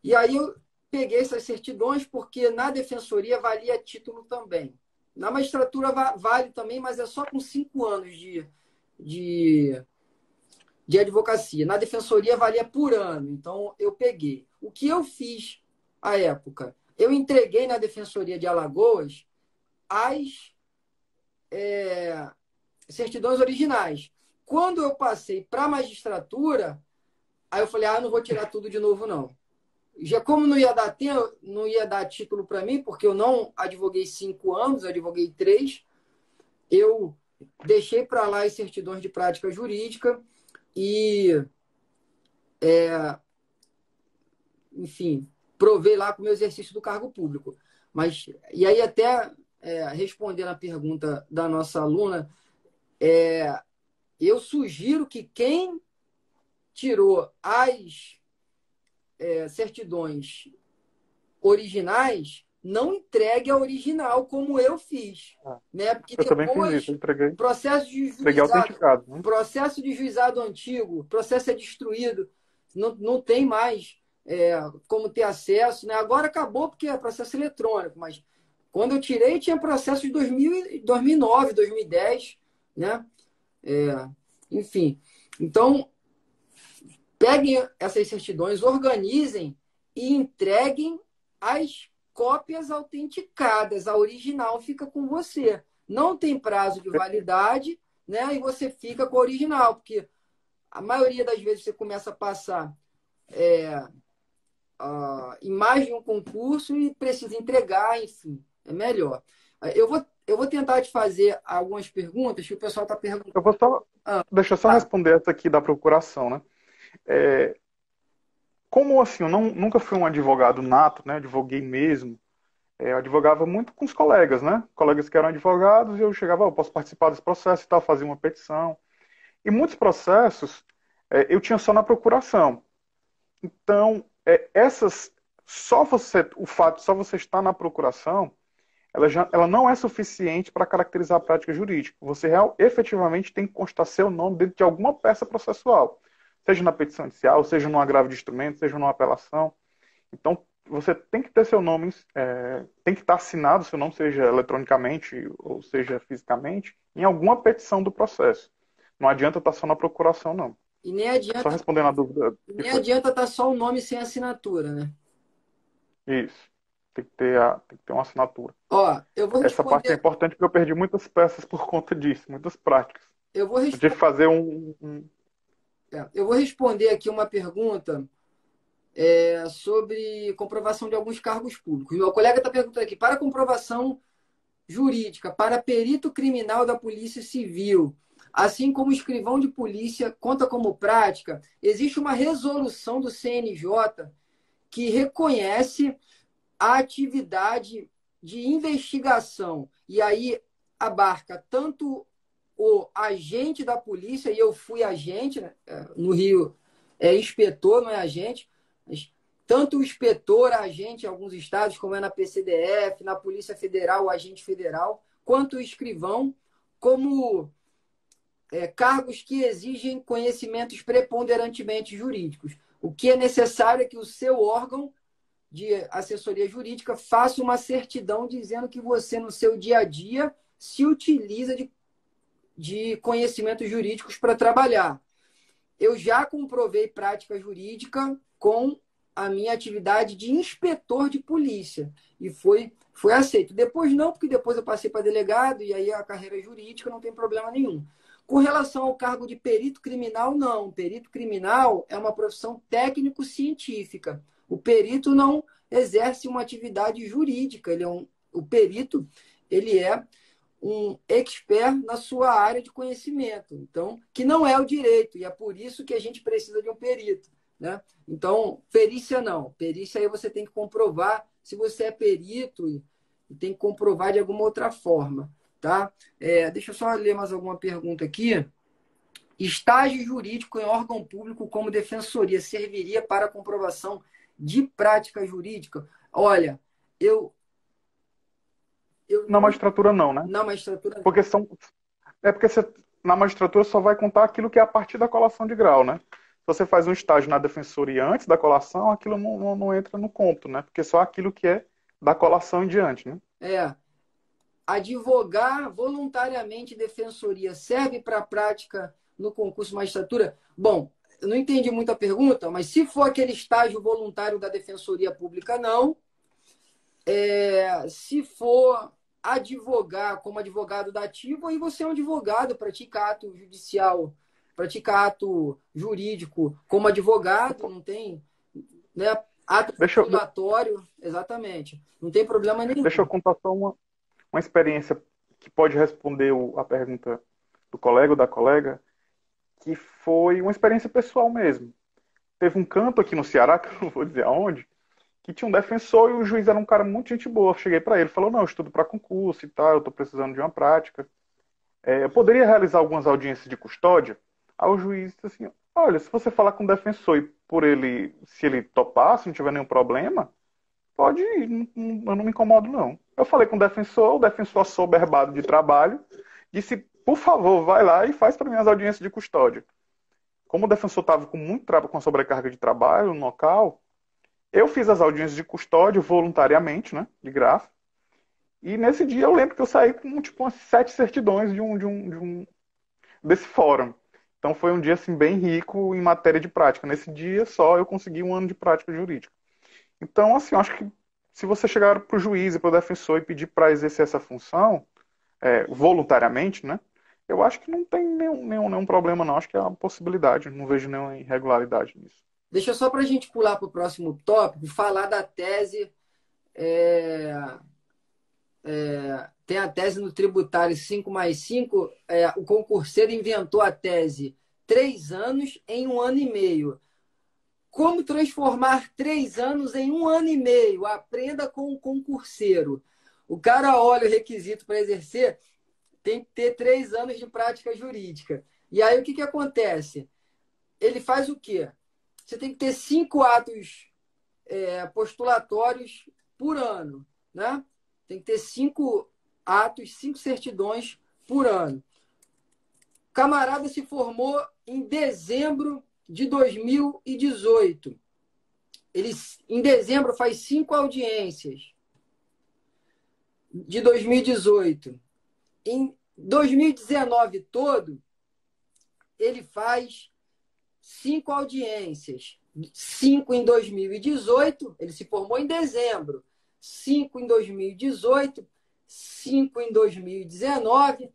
E aí eu peguei essas certidões porque na defensoria valia título também. Na magistratura vale também, mas é só com 5 anos de, de advocacia. Na defensoria valia por ano, então eu peguei. O que eu fiz à época? Eu entreguei na defensoria de Alagoas as certidões originais. Quando eu passei para a magistratura, aí eu falei, não vou tirar tudo de novo, não. Já como não ia dar tempo, não ia dar título para mim, porque eu não advoguei 5 anos, advoguei 3, eu deixei para lá as certidões de prática jurídica e, enfim, provei lá com o meu exercício do cargo público. Mas, e aí até respondendo a pergunta da nossa aluna, eu sugiro que quem tirou as certidões originais não entregue a original como eu fiz, né? Porque Eu também fiz isso, depois eu entreguei, entreguei autenticado, né? processo de juizado antigo, processo é destruído, não tem mais como ter acesso, né? Agora acabou porque é processo eletrônico, mas quando eu tirei tinha processo de 2009, 2010, né? Enfim, então peguem essas certidões, organizem e entreguem as cópias autenticadas. A original fica com você. Não tem prazo de validade, né? E você fica com a original, porque a maioria das vezes você começa a passar em mais de um concurso e precisa entregar, enfim, é melhor. Eu vou tentar te fazer algumas perguntas que o pessoal está perguntando. Eu vou só, deixa eu só Tá. responder essa aqui da procuração, né? Como assim, eu nunca fui um advogado nato, né? Advoguei mesmo. Eu advogava muito com os colegas, né? Colegas que eram advogados e eu chegava, eu posso participar desse processo e tal, fazia uma petição. E muitos processos eu tinha só na procuração. Então, o fato de só você estar na procuração, ela não é suficiente para caracterizar a prática jurídica. Você efetivamente tem que constar seu nome dentro de alguma peça processual, seja na petição inicial, seja num agravo de instrumento, seja numa apelação. Então, você tem que ter seu nome, tem que estar assinado, seu nome, seja eletronicamente ou seja fisicamente, em alguma petição do processo. Não adianta estar só na procuração, não. E nem Só adianta, respondendo a dúvida que nem foi. adianta estar só o nome sem assinatura, né? Isso. Tem que ter uma assinatura. Ó, eu vou Essa parte é responder, importante porque eu perdi muitas peças por conta disso, muitas práticas. eu vou Eu tive que responder, fazer eu vou responder aqui uma pergunta sobre comprovação de alguns cargos públicos. Meu colega está perguntando aqui, para comprovação jurídica, para perito criminal da Polícia Civil, assim como escrivão de polícia, conta como prática, existe uma resolução do CNJ que reconhece a atividade de investigação. E aí abarca tanto o agente da polícia, e eu fui agente, né? No Rio é inspetor, não é agente, mas tanto o inspetor, agente em alguns estados, como é na PCDF, na Polícia Federal, o agente federal, quanto o escrivão, como cargos que exigem conhecimentos preponderantemente jurídicos. O que é necessário é que o seu órgão de assessoria jurídica faça uma certidão dizendo que você, no seu dia a dia, se utiliza de conhecimentos jurídicos para trabalhar. Eu já comprovei prática jurídica com a minha atividade de inspetor de polícia e foi aceito. Depois não, porque depois eu passei para delegado e aí a carreira jurídica não tem problema nenhum. Com relação ao cargo de perito criminal, não. Perito criminal é uma profissão técnico-científica. O perito não exerce uma atividade jurídica. O perito ele é um expert na sua área de conhecimento, então, que não é o direito, e é por isso que a gente precisa de um perito, né? Então, perícia não. Perícia aí você tem que comprovar se você é perito e tem que comprovar de alguma outra forma, tá? Deixa eu só ler mais alguma pergunta aqui. Estágio jurídico em órgão público como defensoria serviria para comprovação de prática jurídica? Olha, eu Na magistratura não, né? Na magistratura Porque na magistratura só vai contar aquilo que é a partir da colação de grau, né? Se você faz um estágio na defensoria antes da colação, aquilo não entra no cômputo, né? Porque só aquilo que é da colação em diante, né? Advogar voluntariamente defensoria serve para a prática no concurso de magistratura? Bom, eu não entendi muito a pergunta, mas se for aquele estágio voluntário da defensoria pública, não. Se for advogar como advogado da ativa, aí você é um advogado, pratica ato judicial, pratica ato jurídico como advogado, não tem, né, ato obrigatório, exatamente. Não tem problema nenhum. Deixa eu contar só uma experiência que pode responder a pergunta do colega ou da colega, que foi uma experiência pessoal mesmo. Teve um canto aqui no Ceará, que eu não vou dizer aonde, que tinha um defensor e o juiz era um cara muito gente boa. Eu cheguei para ele, falou, não, eu estudo para concurso e tal, eu estou precisando de uma prática. Eu poderia realizar algumas audiências de custódia? Aí o juiz disse assim, olha, se você falar com o defensor e se ele topar, se não tiver nenhum problema, pode ir, eu não me incomodo não. Eu falei com o defensor assoberbado de trabalho, disse, por favor, vai lá e faz para mim as audiências de custódia. Como o defensor estava com sobrecarga de trabalho no local, eu fiz as audiências de custódia voluntariamente, né, de graça. E nesse dia eu lembro que eu saí com tipo umas 7 certidões desse fórum. Então foi um dia assim bem rico em matéria de prática. Nesse dia só eu consegui 1 ano de prática jurídica. Então assim, eu acho que se você chegar para o juiz e para o defensor e pedir para exercer essa função voluntariamente, né, eu acho que não tem nenhum problema não. Acho que é uma possibilidade. Não vejo nenhuma irregularidade nisso. Deixa só para a gente pular para o próximo tópico, falar da tese. Tem a tese no tributário 5+5. O concurseiro inventou a tese 3 anos em 1 ano e meio. Como transformar 3 anos em 1 ano e meio? Aprenda com o concurseiro. O cara olha o requisito para exercer, tem que ter 3 anos de prática jurídica. E aí o que acontece? Ele faz o quê? Você tem que ter 5 atos postulatórios por ano, né? Tem que ter 5 atos, 5 certidões por ano. O camarada se formou em dezembro de 2018. Ele, em dezembro, faz 5 audiências de 2018. Em 2019 todo, ele faz 5 audiências. 5 em 2018, ele se formou em dezembro. 5 em 2018, 5 em 2019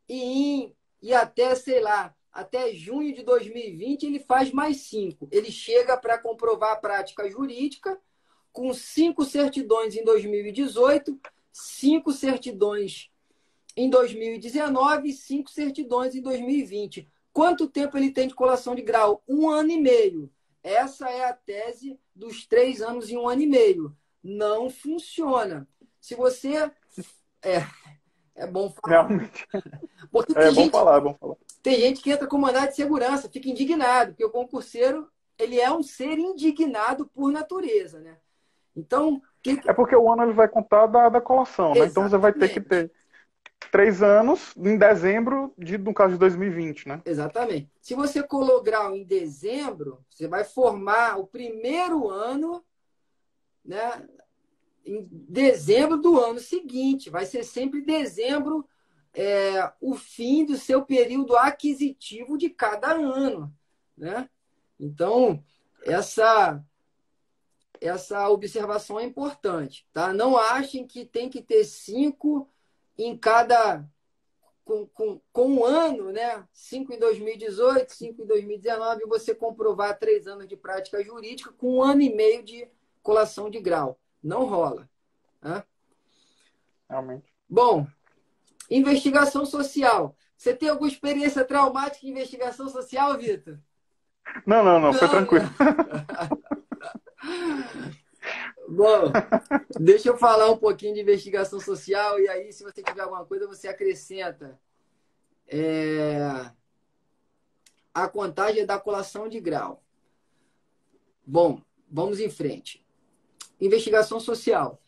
e até, sei lá, até junho de 2020 ele faz mais 5. Ele chega para comprovar a prática jurídica com 5 certidões em 2018, 5 certidões em 2019 e 5 certidões em 2020. Quanto tempo ele tem de colação de grau? 1 ano e meio. Essa é a tese dos 3 anos em 1 ano e meio. Não funciona. Se você É bom falar. Realmente. Porque É bom falar, é bom falar. tem gente que entra com mandado de segurança, fica indignado, porque o concurseiro, ele é um ser indignado por natureza, né? Então, É porque o ano ele vai contar da colação, né? Então você vai ter que exatamente. ter 3 anos em dezembro, no caso de 2020, né? Exatamente. Se você colou grau em dezembro, você vai formar o primeiro ano, né, em dezembro do ano seguinte. Vai ser sempre dezembro, o fim do seu período aquisitivo de cada ano, né? Então, essa observação é importante, tá? Não achem que tem que ter 5 em cada com um ano, né? 5 em 2018, 5 em 2019, e você comprovar 3 anos de prática jurídica com 1 ano e meio de colação de grau. Não rola. Né? Realmente. Bom, investigação social. Você tem alguma experiência traumática em investigação social, Vitor? Não, foi Não, tranquilo. né? Bom, deixa eu falar um pouquinho de investigação social e aí, se você tiver alguma coisa, você acrescenta. A contagem da colação de grau. Bom, vamos em frente. Investigação social.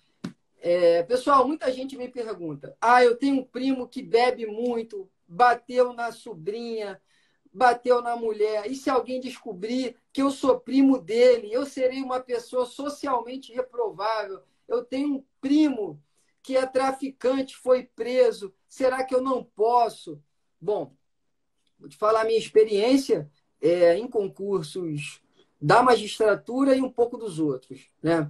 Pessoal, muita gente me pergunta: eu tenho um primo que bebe muito, bateu na sobrinha, bateu na mulher, e se alguém descobrir que eu sou primo dele, eu serei uma pessoa socialmente reprovável. Eu tenho um primo que é traficante, foi preso, será que eu não posso? Bom, vou te falar a minha experiência em concursos da magistratura e um pouco dos outros, né?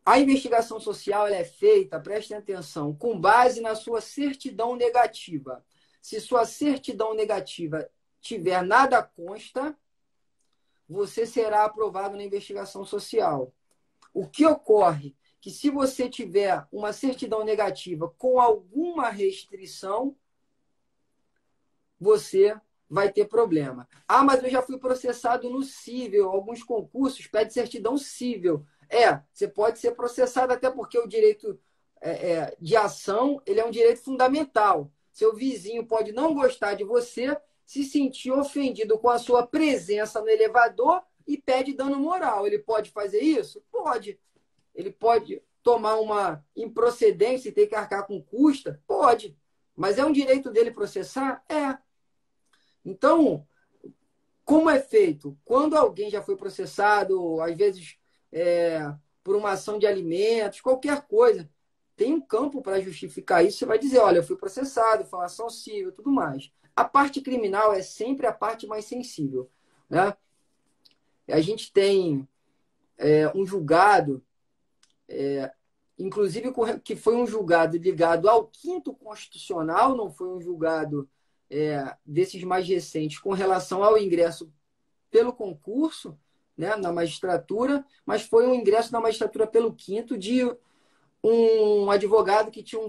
A investigação social ela é feita, prestem atenção, com base na sua certidão negativa. Se sua certidão negativa tiver nada consta, você será aprovado na investigação social. O que ocorre? Que se você tiver uma certidão negativa com alguma restrição, você vai ter problema. Mas eu já fui processado no cível. Alguns concursos pedem certidão cível. Você pode ser processado até porque o direito de ação ele é um direito fundamental. Seu vizinho pode não gostar de você, se sentir ofendido com a sua presença no elevador e pede dano moral. Ele pode fazer isso? Pode. Ele pode tomar uma improcedência e ter que arcar com custa? Pode. Mas é um direito dele processar? É. Então, como é feito? Quando alguém já foi processado, às vezes por uma ação de alimentos, qualquer coisa, tem um campo para justificar isso. Você vai dizer, olha, eu fui processado, foi uma ação civil, tudo mais. A parte criminal é sempre a parte mais sensível. Né? A gente tem um julgado, inclusive que foi um julgado ligado ao quinto constitucional, não foi um julgado desses mais recentes com relação ao ingresso pelo concurso, né, na magistratura, mas foi um ingresso na magistratura pelo quinto de um advogado que tinha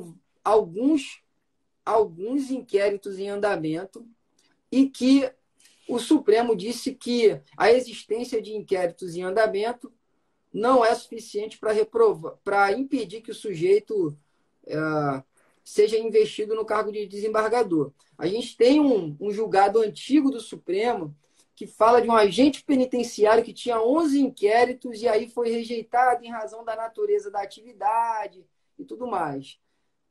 alguns inquéritos em andamento e que o Supremo disse que a existência de inquéritos em andamento não é suficiente para impedir que o sujeito seja investido no cargo de desembargador. A gente tem um julgado antigo do Supremo que fala de um agente penitenciário que tinha 11 inquéritos e aí foi rejeitado em razão da natureza da atividade e tudo mais.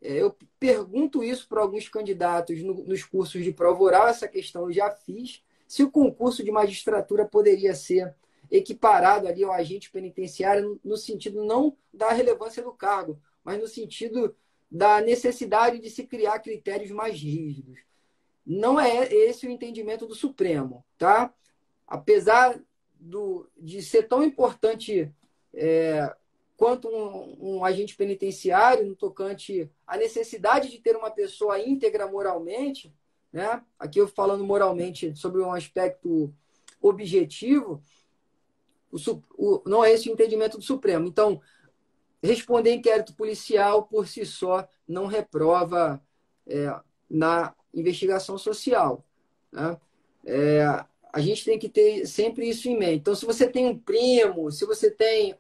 Eu pergunto isso para alguns candidatos nos cursos de prova oral, essa questão eu já fiz, se o concurso de magistratura poderia ser equiparado ali ao agente penitenciário no sentido não da relevância do cargo, mas no sentido da necessidade de se criar critérios mais rígidos. Não é esse o entendimento do Supremo, tá? Apesar de ser tão importante quanto um agente penitenciário no tocante à necessidade de ter uma pessoa íntegra moralmente, né? Aqui eu falando moralmente sobre um aspecto objetivo, não é esse o entendimento do Supremo. Então, responder inquérito policial por si só não reprova na investigação social. Né? A gente tem que ter sempre isso em mente. Então, se você tem um primo, se você tem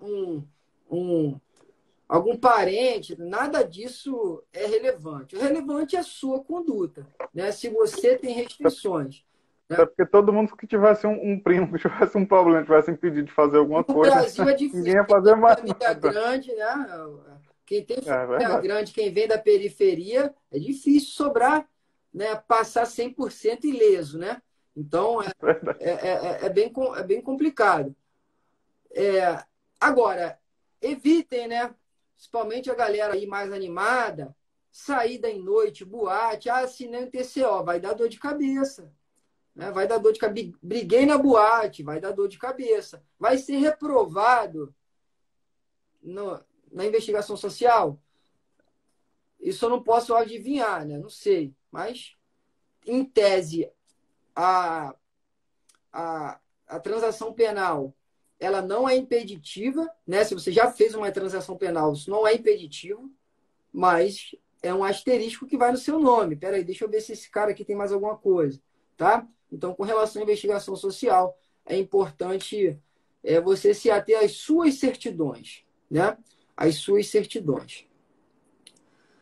algum parente, nada disso é relevante. O relevante é a sua conduta, né? Se você tem restrições, Até né? porque todo mundo que tivesse um primo, que tivesse um problema, tivesse impedido de fazer alguma No coisa, Brasil é ninguém difícil. ia Quem fazer tem mais família nada. grande, né? Quem tem É família verdade, grande, quem vem da periferia, é difícil sobrar, né? Passar 100% ileso, né? Então, é verdade. é bem complicado. Agora, evitem, né? Principalmente a galera aí mais animada, saída em noite, boate, assinei um TCO, vai dar dor de cabeça, né? Vai dar dor de cabeça. Briguei na boate, vai dar dor de cabeça. Vai ser reprovado no, na investigação social? Isso eu não posso adivinhar, né? Não sei. Mas, em tese, a, a transação penal ela não é impeditiva, né? Se você já fez uma transação penal, isso não é impeditivo, mas é um asterisco que vai no seu nome. Peraí, deixa eu ver se esse cara aqui tem mais alguma coisa, tá? Então, com relação à investigação social, é importante você se ater às suas certidões, né? Às suas certidões.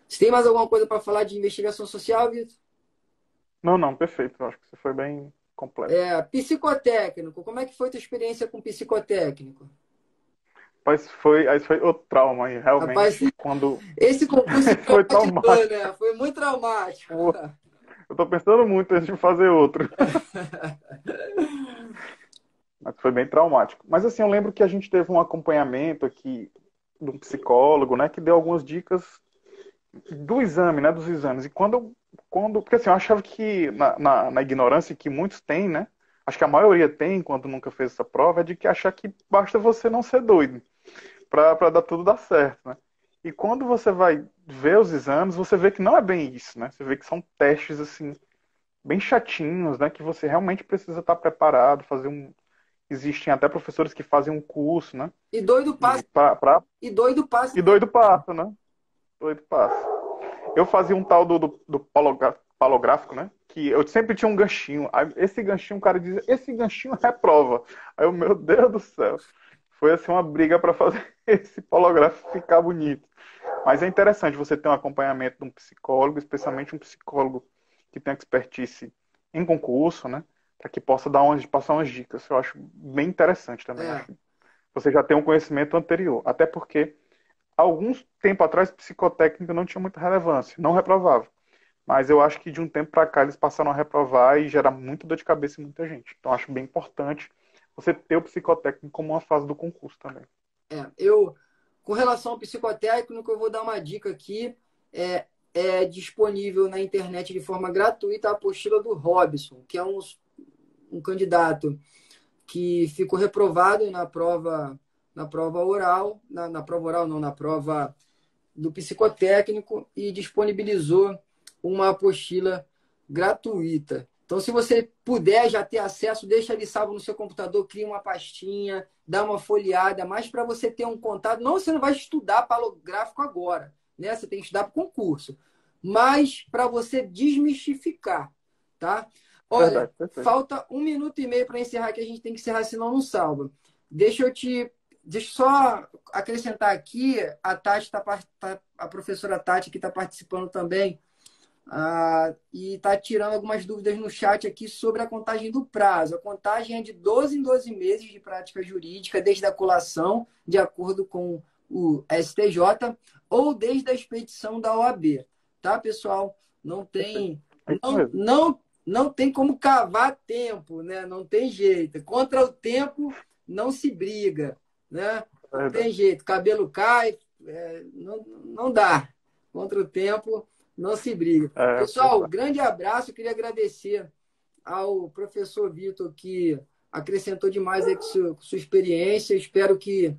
Você tem mais alguma coisa para falar de investigação social, Vitor? Não, não, perfeito. Eu acho que você foi bem completo. Psicotécnico. Como é que foi tua experiência com psicotécnico? Aí foi o trauma, e Rapaz, realmente, quando esse concurso foi traumatizou, traumático. né? Foi muito traumático. Pô, eu tô pensando muito antes de fazer outro. Mas foi bem traumático. Mas assim, eu lembro que a gente teve um acompanhamento aqui de um psicólogo, né, que deu algumas dicas do exame, né, dos exames. E porque assim, eu achava que na ignorância que muitos têm, né, acho que a maioria tem, quando nunca fez essa prova, é de que achar que basta você não ser doido para dar tudo dar certo, né? E quando você vai ver os exames, você vê que não é bem isso, né? Você vê que são testes assim bem chatinhos, né? Que você realmente precisa estar preparado, fazer um. Existem até professores que fazem um curso, né? E doido passa. E pra... E doido passa. e doido passa, né? Doido passa. Eu fazia um tal do palográfico, né? Que eu sempre tinha um ganchinho. Aí, esse ganchinho, o cara dizia, esse ganchinho reprova. Aí eu, meu Deus do céu. Foi assim uma briga para fazer esse polográfico ficar bonito. Mas é interessante você ter um acompanhamento de um psicólogo, especialmente um psicólogo que tem expertise em concurso, né? Para que possa passar umas dicas. Eu acho bem interessante também. Acho É, que você já tem um conhecimento anterior. Até porque, alguns tempo atrás, psicotécnica não tinha muita relevância, não reprovava. Mas eu acho que de um tempo para cá eles passaram a reprovar e gerar muita dor de cabeça em muita gente. Então acho bem importante você ter o psicotécnico como uma fase do concurso também. com relação ao psicotécnico, eu vou dar uma dica aqui. É disponível na internet de forma gratuita a apostila do Robson, que é um candidato que ficou reprovado na prova oral, na prova oral não, na prova do psicotécnico e disponibilizou uma apostila gratuita. Então, se você puder já ter acesso, deixa ali salvo no seu computador, cria uma pastinha, dá uma folheada, mas para você ter um contato. Não, você não vai estudar palográfico agora, né? Você tem que estudar para o concurso. Mas para você desmistificar, tá? Olha, Verdade, perfeito. falta 1 minuto e meio para encerrar, que a gente tem que encerrar, senão não salva. Deixa eu te Deixa eu só acrescentar aqui, a professora Tati que está participando também, e está tirando algumas dúvidas no chat aqui sobre a contagem do prazo. A contagem é de 12 em 12 meses de prática jurídica, desde a colação, de acordo com o STJ, ou desde a expedição da OAB. Tá, pessoal? Não Perfeito. tem, É isso não, mesmo. não, não tem como cavar tempo, né? Não tem jeito. Contra o tempo não se briga, né? Não tem Verdade. jeito. Cabelo cai, não dá. Contra o tempo não se briga. É, Pessoal, grande abraço. Eu queria agradecer ao professor Vitor, que acrescentou demais aí com sua experiência. Espero que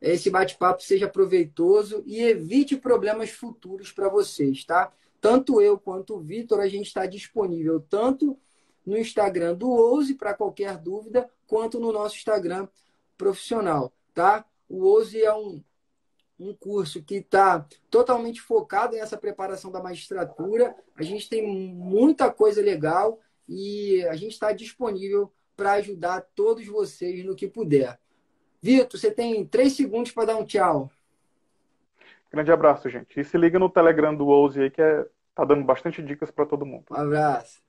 esse bate-papo seja proveitoso e evite problemas futuros para vocês, tá? Tanto eu quanto o Vitor, a gente está disponível tanto no Instagram do Ouse para qualquer dúvida, quanto no nosso Instagram profissional, tá? O Ouse é um curso que está totalmente focado nessa preparação da magistratura. A gente tem muita coisa legal e a gente está disponível para ajudar todos vocês no que puder. Vitor, você tem 3 segundos para dar um tchau. Grande abraço, gente. E se liga no Telegram do Ouze aí, tá dando bastante dicas para todo mundo. Um abraço.